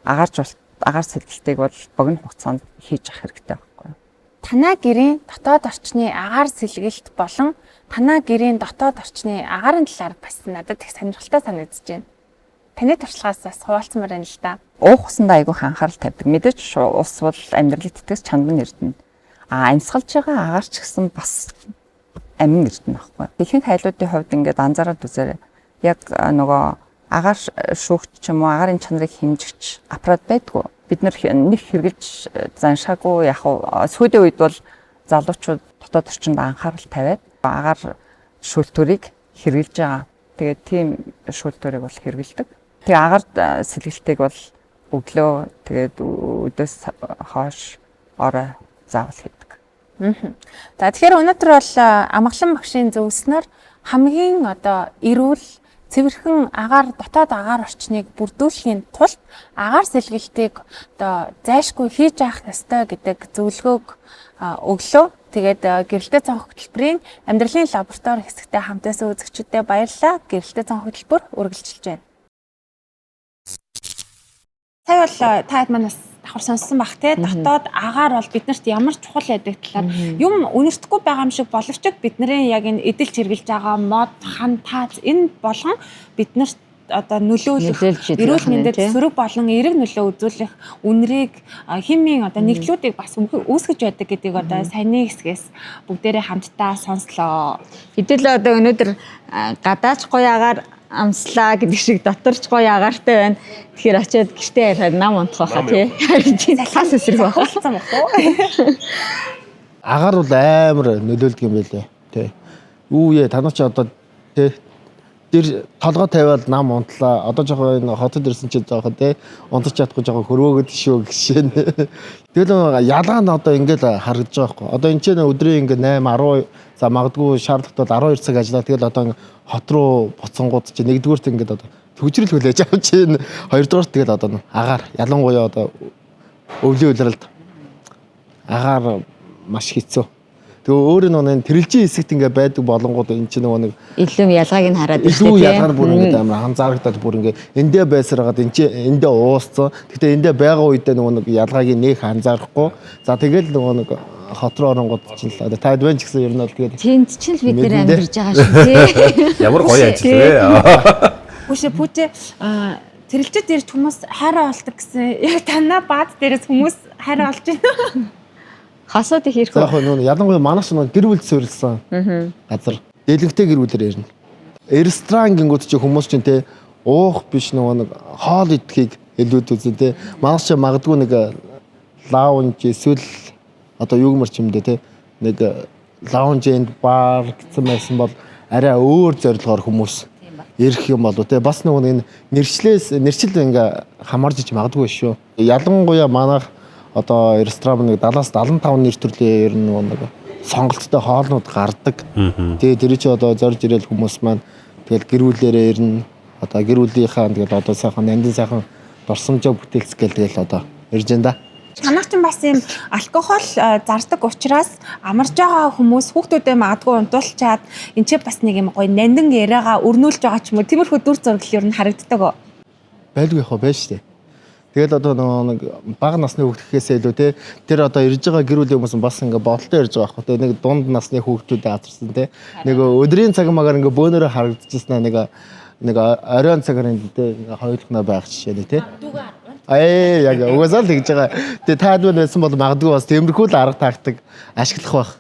Speaker 5: агаар сэргэлтийг бол богино хугацаанд хийж явах хэрэгтэй байхгүй юу?
Speaker 2: Танай гэрийн дотоод орчны агаар сэлгэлт болон танай гэрийн дотоод орчны агаарын талаар бас надад их сонирхолтой санагдаж байна. Таны туршлагаас бас хуваалцмаар байна л да.
Speaker 5: Уух усандаа айгүйх анхаарал тавьдаг. Мэдээж ус бол амьдралын тэтгэс чандан эрдэнэ. Амьсгалж байгаа агаарч гэсэн бас амин эрдэнэ байхгүй. Ихэнх хайлуудын хувьд ингээд анзаараад үзээрэй. Яг нөгөө агаар шүүгч ч юм уу агаарын чанарыг хэмжигч аппарат байдгүй. Бид нэг хэрэгж заншаагүй яг сүүлийн үед бол залуучууд дотоод орчинд анхаарал тавиад агаар шүүлтүүрийг хэрэгжилж байгаа. Тэгээд тийм шүүлтүүрийг бол хэрэгжилдэг. Тэгээ агаар сэлгэлтийг бол өглөө тэгээд өдөөс хойш орой заавал хийдэг.
Speaker 2: За тэгэхээр өнөөдөр бол амгалан багшийн зөвлөснөөр хамгийн одоо эрүүл цэвэрхэн агаар дотоод агаар орчныг бүрдүүлэхийн тулд агаар сэлгэлтийг одоо зайлшгүй хийж явах ёстой гэдэг зөвлөгөөг өглөө. Тэгээд гэрэлтэй цонх хөтөлбөрийн амьдралын лаборатори хэсэгтээ хамтаасан үзэгчдэд баярлалаа. Гэрэлтэй цонх хөтөлбөр үргэлжилж байна. Сая бол та хэд манаас давхар сонссон бах те дотоод агаар бол биднэрт ямар чухал байдаг талаар юм үнэртэхгүй байгаа юм шиг боловч бидний яг энэ эдэлж хэрглэж байгаа мод хан таац энэ болгон биднэрт одоо нөлөөлөх эрүүл мэндэд сөрөг болон эерэг нөлөө үзүүлэх үнэрийг химийн одоо нэгдлүүдийг бас үүсгэж байдаг гэдгийг одоо саяны хэсгээс бүгдээрээ хамтдаа сонслоо.
Speaker 1: Хэдэл одоо өнөөдөр гадаач гоё агаар амслаа гэдэг шиг доторч гоё агаартай байна. Тэгэхээр очиод гэртээ яриад нам унтах байхаа тий. Харин цаас эсрэг байх болсон байх уу?
Speaker 3: Агаар бол амар нөлөөлдөг юм байлээ. Тий. Үүе танаа чи одоо тий тэр толгой тавиад нам унтлаа. Одоо жоохон энэ хотод ирсэн чинь жоохон тий унтаж чадахгүй жоохон хөрвөөгд шүү гişэн. Тэгэл ялгаа нь одоо ингээд харагдаж байгаа байхгүй. Одоо энэ ч өдрийн ингээд 8 10 за магадгүй шаардлагатай 12 цаг ажиллаа. Тэгэл одоо хот руу буцангууд чи нэгдүгээрт ингээд одоо төгжрөл хүлээж авч чинь хоёрдугаарт тэгэл одоо агаар ялангуяа одоо өвлийн улиралд агаар маш хэцүү. Тэгээ өөр нэг тэрэлжийн хэсэгт ингээ байдаг болонгууд энэ чинь нэг
Speaker 1: илүү ялгааг нь хараад
Speaker 3: ирсэн тийм. Илүү ялгаар бүр ингээ амар анзаарагдаад бүр ингээ эндээ байсараад энэ чинь эндээ уусцсан. Гэтэ эндээ байгаа үедээ нэг ялгааг нэх анзаарахгүй. За тэгэл нэг хот руу оронгууд чинь л та адвенч гэсэн ер нь бол тэгээд
Speaker 1: тэнд чинь л бид нэр амьдарч байгаа шүү тий.
Speaker 4: Ямар гоё ажил вэ?
Speaker 2: Үшээ пүтэ тэрэлжид ирж хүмүүс хайраа олдог гэсэн яг танаа баад дээрээс хүмүүс хайраа олж байна.
Speaker 1: Хасаад их хэрэг.
Speaker 3: Яг нөө ялангуяа манайч нөө гэр бүл суурилсан газар дэлгэнтэй гэр бүлээр ирнэ. Ресторан гингүүд чи хүмүүс чинь те уух биш нөгөө нэг хоол идэхийг илүүд үзэн те. Манайч магадгүй нэг лаунж эсвэл одоо юу гэмэр ч юм дэ те нэг лаунж энд бар гэсэн байсан бол арай өөр зорилгоор хүмүүс ирэх юм болов те. Бас нөгөө энэ нэрчил ингээ хамаарж иж магадгүй шүү. Ялангуяа манайх одоо ресторан нэг 70-75 нэр төрлийн ер нь нэг сонголттой хоолнууд гардаг. Тэгээ тэр чи одоо зорж ирээл хүмүүс маань тэгэл гэр бүлээрээ ирнэ. Одоо гэр бүлийнхаа тэгэл одоо сайхан нандин сайхан дурсамжаа бүтээлцгээл тэгэл одоо ирж энэ да.
Speaker 2: Танах ч бас юм алкогол зардаг учраас амарж байгаа хүмүүс хүүхдүүдээ магадгүй унтуулчаад энэ ч бас нэг юм гоё нандин яриагаа өрнүүлж байгаа ч юм уу тиймэрхүү дүр зураг ер нь харагддаг.
Speaker 3: Байлгүй яхаа байж тээ. Тэгэл одоо нэг бага насны хүүхд гэхээсээ илүү те тэр одоо ирж байгаа гэр бүлийн хүмүүс бас ингээ бодолтой ирж байгаа байхгүй те нэг дунд насны хүүхдүүдэд авчирсан те нэг өдрийн цаг магаар ингээ бөөнөрөө харагдчихсан нэг оройн цагаар те хоёулахнаа байх жишээ нэ те яг угаасаа л тэгж байгаа. Тэгээ таадвал байсан бол магадгүй бас тиймэрхүү л арга тактик ашиглах байх.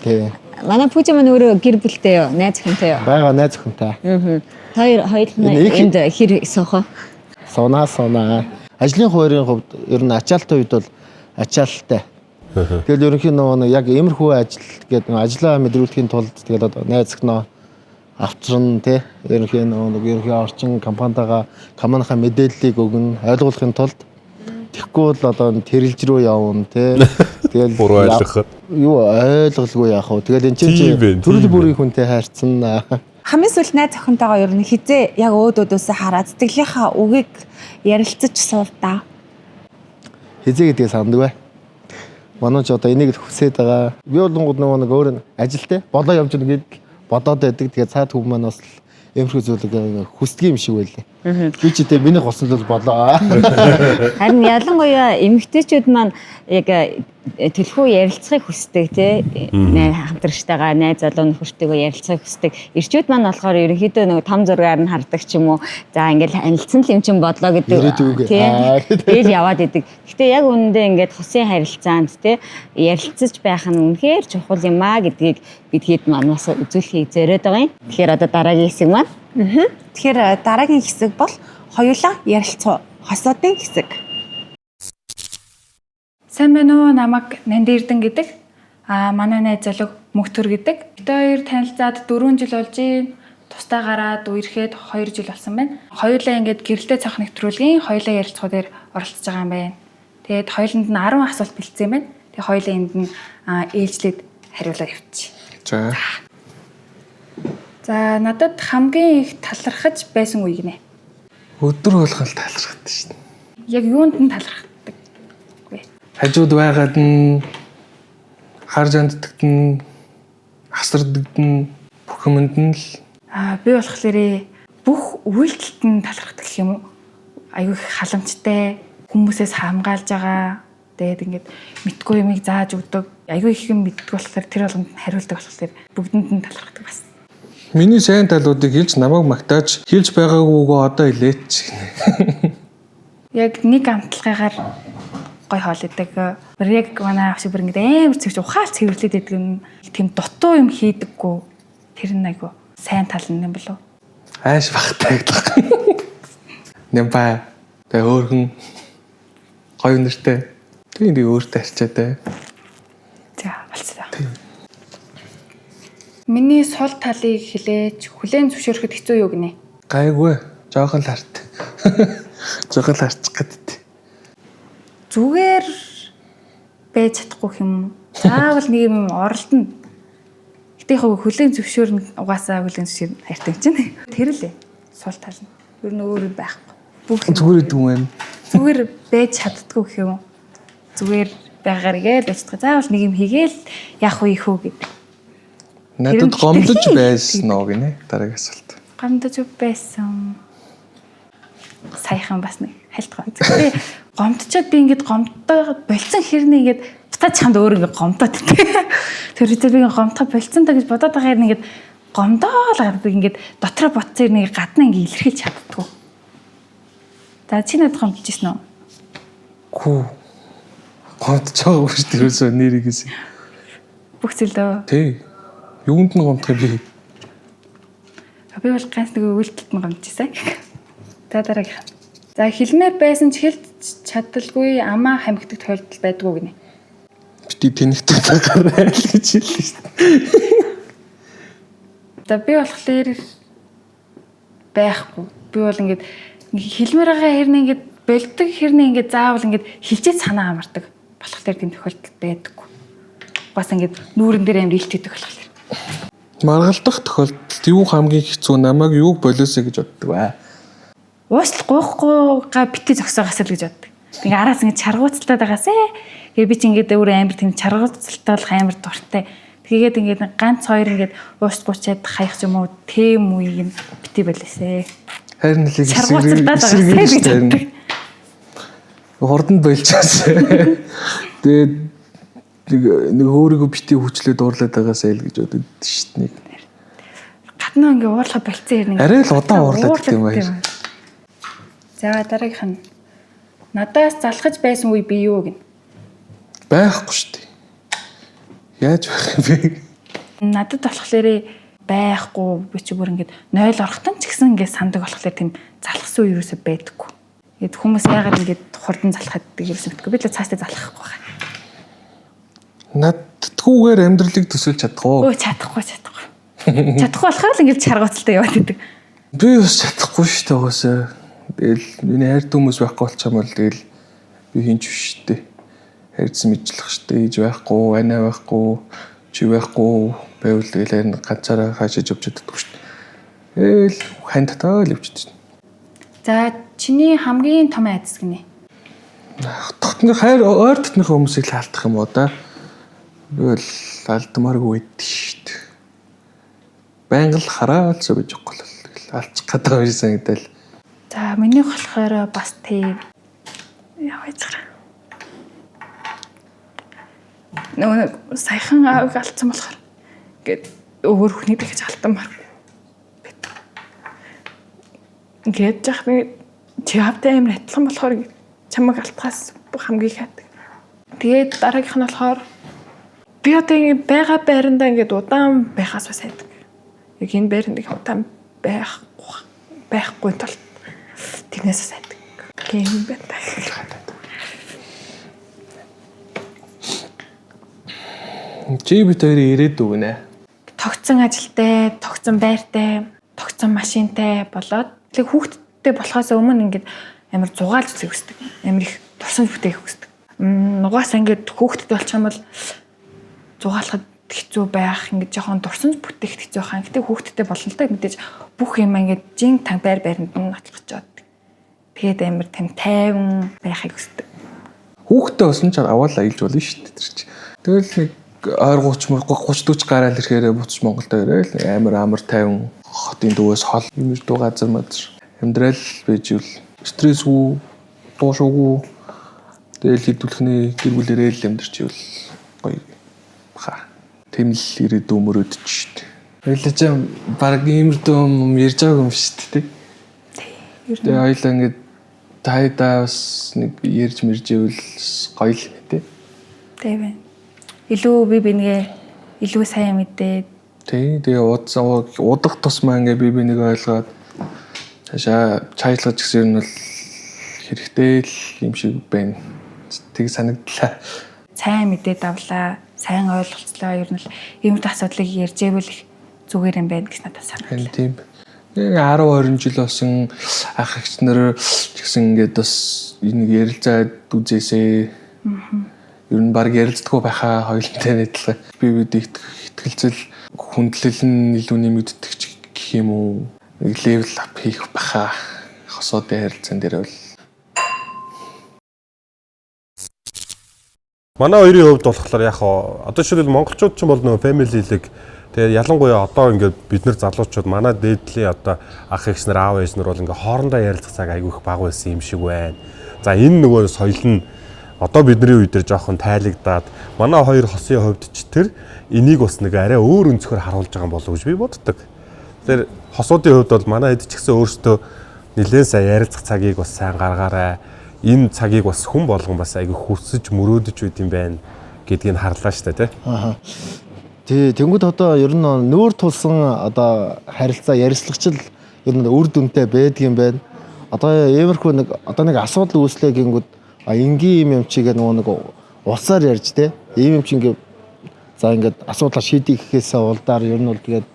Speaker 3: Тий.
Speaker 1: Манай пүүжи маань өөрөө гэр бүлтэй юу? Найз охинтой юу?
Speaker 3: Бага найз охинтой.
Speaker 1: Хоёулахнаа энд хэр сохоо?
Speaker 3: Сонаа. Ажлын хуваарийн хувьд ер нь ачаалттай үед бол ачаалттай. Тэгэл ерөнхийдөө нэг яг иймэрхүү ажил гэдэг ажлаа мэдрүүлэхийн тулд тэгэл одоо найз охиноо авчран тий ерөнхийдөө нэг ерөнхий орчин компанитайгаа компанийнхаа мэдээллийг өгнө ойлгуулахын тулд Тэгэхгүй бол одоо тэрэлж рүү явна те. Тэгэл
Speaker 4: Буруу ойлгох.
Speaker 3: Юу ойлголгүй яах вэ? Тэгэл эн чинь төрөл бүрийн хүнтэй хайрцсан.
Speaker 2: Хамгийн сүүлд найз охинтойгоо ер нь хизээ яг өөдөөдөөсөө хараад сэтгэлийнхаа үгийг ярилцаж суул да.
Speaker 3: Хизээ гэдгийг санддаг бай. Манай ч одоо энийг хүсээд байгаа. Би болонгууд нэг өөр нь ажилтай болоо явж гэнэ гэдэл бодоод байдаг. Тэгээд цаад хүмүүс маань бас эмхүү зүйлийг хүсдэг юм шиг байлээ. Би ч гэдэг миний голсон зүйл болоо.
Speaker 1: Харин ялангуяа эмэгтэйчүүд маань яг төлхөө ярилцахыг хүсдэг тий хамтрагчтайгаа найз залуу нөхөртэйгөө ярилцахыг хүсдэг. Ирчүүд маань болохоор ерөнхийдөө нэг том зургаар нь хардаг ч юм уу. За ингээл анилцсан л юм чин бодлоо гэдэг тий. Тэгэл яваад идэг. Гэтэ яг үүндээ ингээд хосын харилцаанд тий ярилцаж байх нь үнэхээр чухал юм аа гэдгийг бидгээд манаас үзүүлэхийг зориод байгаа юм. Тэгэхээр одоо дараагийн хэсэг маань.
Speaker 2: Тэгэхээр дараагийн хэсэг бол хоёулаа ярилцгаа хосоодын хэсэг.
Speaker 6: Сайн байна уу? Намайг Нандирдан гэдэг. Манай найз залуу Мөгтөр гэдэг. Бид хоёр танилцаад 4 жил болж байна. Тусдаа гараад үерхэд 2 жил болсон байна. Хоёулаа ингээд гэрэлтэй цах нэвтрүүлгийн хоёулаа ярилцгаа дээр оролцож байгаа юм байна. Тэгээд хоёуланд нь 10 асуулт бэлдсэн байна. Тэгээд хоёулаа энд нь ээлжлээд хариулаа явчих. За надад хамгийн их талархаж байсан үе гинэ.
Speaker 7: Өдөр болгон талархдаг шин.
Speaker 6: Яг юунд нь талархдаг?
Speaker 7: Хажууд байгаад нь харж анддаг нь асардаг нь бүх юмд нь л
Speaker 6: би болохоор бүх үйлдэлд нь талархдаг юм уу? Аюу их халамжтай, хүмүүсээс хамгаалж байгаа. Тэгээд ингээд мэдгүй юмыг зааж өгдөг. Аюу их юм мэддэг болохоор тэр болгонд хариулдаг болохоор бүгдэнд нь талархдаг бас.
Speaker 7: Миний сайн талуудыг хэлж намайг магтааж хэлж байгаагүйгөө одоо илээч.
Speaker 6: Яг нэг амтлагаагаар гой хоол идэг. Яг манай авшиг бүр ингээд амар цэвч ухаал цэвэрлээд идэг юм. Тийм дутуу юм хийдэггүй. Тэр нь айгу сайн тал нь юм болов.
Speaker 7: Ааш бахтай гэдэг. Нэмпа тэ өөрхөн гоё нэртэй. Тийм өөртөө арчаатай.
Speaker 6: За болцоо. Миний сул талыг хилээж хүлээн зөвшөөрөхөд хэцүү юу гинэ?
Speaker 7: Гайгүй. Жохон л харт. Жохон л харчих гэдэг.
Speaker 6: Зүгээр байж чадахгүй юм. Заавал нэг юм оролдоно. Гэтэ яг хүлээн зөвшөөрнө угаасаа хүлээн зөвшөөрнө хайртай юм чинь. Тэр л сул тал нь. Ер нь өөр юм байхгүй. Бүх
Speaker 7: зүгээр идэв юм байна.
Speaker 6: Зүгээр байж чаддгүй гэх юм. Зүгээр байгаагаар гээл байж чадгаа. Заавал нэг юм хийгээл яах вэ ихүү гэдэг.
Speaker 7: Надад гомдож байсан уу гинэ дараагийн асуулт.
Speaker 6: Гомдож байсан. Саяхан бас нэг хальтгаа. Зүгээр гомдчоод би ингээд гомдтойгоо болцсон хэрнээ ингээд бутаад чамд өөр ингээд гомдоод тийм. Тэр үедээ би гомдохоо болцсон даа гэж бодоод байгаа хэрнээ ингээд гомдоол гардаг ингээд дотроо ботцоор нэг гадна ингээд илэрхийлж чаддгүй. За чи надад гомдож ирсэн үү?
Speaker 7: Хүү. Гомдож байгаа шүү дээ ерөөсөө нэрийгээс.
Speaker 6: Бүх зүйлөө.
Speaker 7: Тий. Юунд нь гомдох юм бэ?
Speaker 6: Би бол ганц нэг үйлдэлд нь гомдож ирсэн. За дараагийн. За хэлмээр байсан ч хэлж чаддалгүй амаа хамигддаг тохиолдол байдгүй гинэ.
Speaker 7: Бити тэнэгтэй байгаарай л гэж хэллээ шүү дээ.
Speaker 6: За би болохоор байхгүй. Би бол ингээд хэлмээр байгаа хэрнээ ингээд болдог хэрнээ ингээд заавал ингээд хилжээ санаа амардаг. Болохоор тийм тохиолдол байдаггүй. Бас ингээд нүүрэн дээр амар илтгэдэг болохоор.
Speaker 7: Маргалдах тохиолдолд юу хамгийн хэцүү намайг юуг болоосэй гэж боддог бай.
Speaker 6: Уушлах гоохгүйгаа битээ зогсоогаас л гэж боддог. Ингээ араас ингээ чаргууцалтаад байгаасэ. Тэгээ би чи ингээд өөр амар тийм чаргууцалтай болох амар дуртай. Тэгээд ингээд ганц хоёр ингээд уушгуучаад хаях юм уу тэм үеийг нь битээ болоосэ.
Speaker 7: Харин л эсэргээрж хурданд болчихсон. Тэгээд нэг өөрийгөө битээ хүчлээд уурлаад байгаасаа л гэж боддог шүү дээ.
Speaker 6: Гаднаа ингээ уурлах болцсон хэрнээ.
Speaker 7: Арай л удаан уурлаад гэдэг юм байна.
Speaker 6: За дараагийнх нь надаас залхаж байсан үе би юу гин?
Speaker 7: Байхгүй шүү дээ. Яаж байх юм бэ?
Speaker 6: Надад болохоор байхгүй би чи бүр ингээд 0 орохтон ч гэсэн ингээд сандаг болохоор тийм залхсан үе юусоо байдаггүй. Ингээд хүмүүс яагаад ингээд хурдан залхаад гэдэг юусоо мэдгүй. Би л цаастаа залхахгүй байгаа.
Speaker 7: Надтгүйгээр амьдралыг төсөөлж чадахгүй.
Speaker 6: Өө чадахгүй. Чадахгүй болохоор л ингээд чаргууцалтай яваад идэг.
Speaker 7: Би бас чадахгүй шүү дээ угаасаа. Тэгэл миний хайрт хүмүүс байхгүй болчихсон бол тэгэл Би хинч биш штэ. Хайрцсан мэдлэх штэ. Ээж байхгүй, анаа байхгүй, чи байхгүй байвал гэлээр ганцаараа хаашиж явж чаддаг штэ. Ээл ханд татаа л явчихсан.
Speaker 6: За чиний хамгийн том айдас гинэ.
Speaker 7: Тогтны хайр ойр дотных хүмүүсийг л алдах юм уу да? Би бол алдмааргүй байд штэ. Байнга л хараад сууж байгаа л алчих гэдэг юм санагдал.
Speaker 6: За миний болохоор бас тийм яваа зэрэг. Нөгөө саяхан аавыг алдсан болохоор ингээд өөр хүнийг дахиж алдамаар. Ингээд яах вэ? Чи хавтай амир адилхан болохоор чамайг алдхаас хамгийн хайдаг. Тэгээд дараагийнх нь болохоор би одоо ингэ байгаа байрандаа ингээд удаан байхаас бас хайдаг. Яг энэ байранд их удаан байхгүй тул тэрнээс сайдаг. Гэм байна.
Speaker 7: Чи бид хоёрын ирээд өгнэ.
Speaker 6: Тогтсон ажилтай, тогтсон байртай, тогтсон машинтай болоод тэг хүүхдтэй болохоос өмнө ингээд амар зугаалж үзэх хүсдэг. Амар их турсан бүтээх хүсдэг. Нугаас ингээд хүүхдтэй болчих юм бол зугаалахад хэцүү байх, ингээд жоохон турсан бүтээх хэцүү хаа. Гэтэ хүүхдтэй болно л да мэдээж бүх юм ингээд жин танк байранд нь очлогчоод. Тэгээд амар тэм тайван байхыг хүсдэг.
Speaker 7: Хүүхдтэй болсон ч аваалаа илж болно шүү дээ тэр чи. Тэгэл нэг 20 30 40 гараал ирэхээр буцаж Монголд ирээл амар тайван хотын дөвөөс хол юм дуу газар мадэр амьдрал бийжүүл стрессгүй дуушгүй тэгэл хэдүүлэхний гэр бүлэрээ л амьдрчивэл гоё баха. Тэм л ирээдүй өмөрөөдөж шүү дээ. Хоёлаа ч баг иймэрдүү юм ярьж байгаа юм шүү дээ. Тэгээ хоёлаа ингээд тайдаа бас нэг ярьж мэржэвэл гоё л нэ.
Speaker 6: Тэг байна. Илүү би бингээ илүү сайн мэдээд
Speaker 7: тэгээ удах тусмаа ингээ би нэг ойлгоод цаашаа чайлгаж гисэн юм бол хэрэгтэй л юм шиг байна. Тэг санагдлаа.
Speaker 6: Сайн мэдээд авлаа, сайн ойлголцлоо. Ер нь л ийм асуудлыг ярьжээвэл их зүгээр юм байна гэж надад санагдлаа.
Speaker 7: Тийм. 10 20 жил болсон ах эгч нар гэсэн ингээд бас энийг ярилцаад үзээсээ. Ер нь баг ярилцдаггүй байхаа хоёулантай адилхан. Би итгэлцэл хүндлэл нь илүү нэмэгддэг гэх юм уу? Нэг левел ап хийх байхаа хосоодын харилцаан дээр бол
Speaker 4: манай хоёрын хувьд болохоор яг одоо шилбэл монголчууд ч бол нөө family лиг тэгээд ялангуяа одоо ингээд бид нар залуучууд манай дээдлийн одоо ах эгч нар аав ээж нар бол ингээд хоорондоо ярилцах цаг айгүй их бага байсан юм шиг байна. За энэ нөгөө соёл нь одоо бидний үед дээр жоохон тайлагдаад манай хоёр хосын хувьд ч тэр энийг бас нэг арай өөр өнцгөр харуулж байгаа болов уу гэж би боддог. Тэр хосуудын хувьд бол манай хэд ч гэсэн өөрсдөө нэлээд сайн ярилцах цагийг бас сайн гаргаарай. Энэ цагийг бас хүн болгон бас айгүй хүсэж мөрөөдөж байд юм байна гэдгийг харлаа шүү дээ, тий.
Speaker 3: Аа. Тэнгүүд одоо ер нь нүүр тулсан одоо харилцаа ярилцлагчл ер нь үр дүнтэй байдгийм байна. Одоо иймэрхүү нэг асуудал үүслээ гингүүд энгийн юм чигээ нэг усаар ярьж те ийм юм чи ингээ за ингээд асуудлаа шийдэх гэхээсээ улдаар ер нь бол тэгээд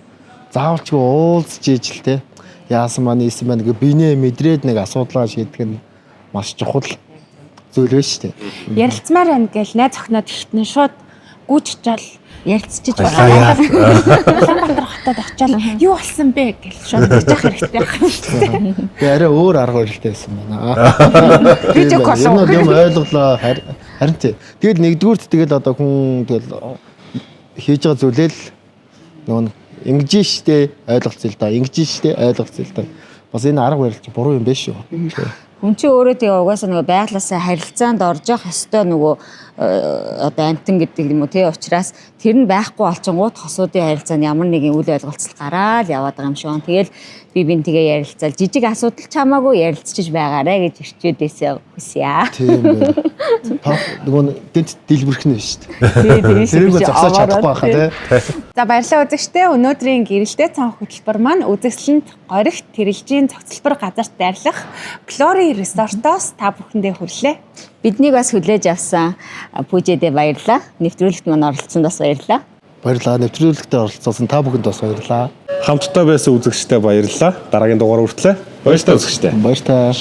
Speaker 3: заавалчгүй уулзж ижил те яасан маань ийсэн байна гэ бинээ мэдрээд нэг асуудлаа шийдэх нь маш чухал зүйл байна шүү дээ.
Speaker 2: Ярилцмаар байна гэл найз охиноод ихтэн шууд гүйчжэл ярилцчих байгаа. Улаанбаатар хотод очиад юу болсон бэ гэл шууд ярьж хэрэгтэй байх юм шүү дээ.
Speaker 3: Би арай өөр арга барилтай байсан байна. Юм ойлголоо харин тий. Тэгэл нэгдүгüүрт тэгэл одоо хүн тэгэл хийж байгаа зүйлээ л нөгөө ингэж штэ ойлголцъё л да. Ингэж штэ ойлголцъё л да. Бас энэ арга барил чи буруу юм биш шүү.
Speaker 1: Хүн чи өөрөө тэгээ угаасаа нөгөө байглаасаа харилцаанд орж явах ёстой нөгөө одоо амтан гэдэг юм уу тий учраас тэр нь байхгүй болчингууд хосуудын харилцаанд ямар нэгэн үйл ойлголцол гараад яваад байгаа юм шиг. Тэгэл би бинтгээ ярилцаал жижиг асуудал ч хамаагүй ярилцчих байгаарэ гэж ирчүүдээсээ хүсье.
Speaker 3: Тийм байна. Нөгөө дэнт дэлбэрхнэ шүү дээ. Тэрийг зогсооч чадахгүй байхаа тий.
Speaker 2: За баярлалаа үзэгчдээ. Өнөөдрийн гэрэлтэй цонх хөтөлбөр маань үзэсгэлэнт горигт тэрэлжийн цогцлбор газарт дайрлах Flori Resort-оос та бүхэндээ хүрлээ.
Speaker 1: Биднийг бас хүлээж авсан Пүүжэдээ баярлалаа. Нэвтрүүлэгт маань оролцсонд бас баярлалаа.
Speaker 3: Баярлалаа. Нэвтрүүлэгтээ оролцсон та бүхэнд бас баярлалаа.
Speaker 4: Хамтдаа байсан үзэгчтэй баярлалаа. Дараагийн дугаар хүртлээ. Баярлалаа үзэгчтэй.
Speaker 3: Баярлалаа.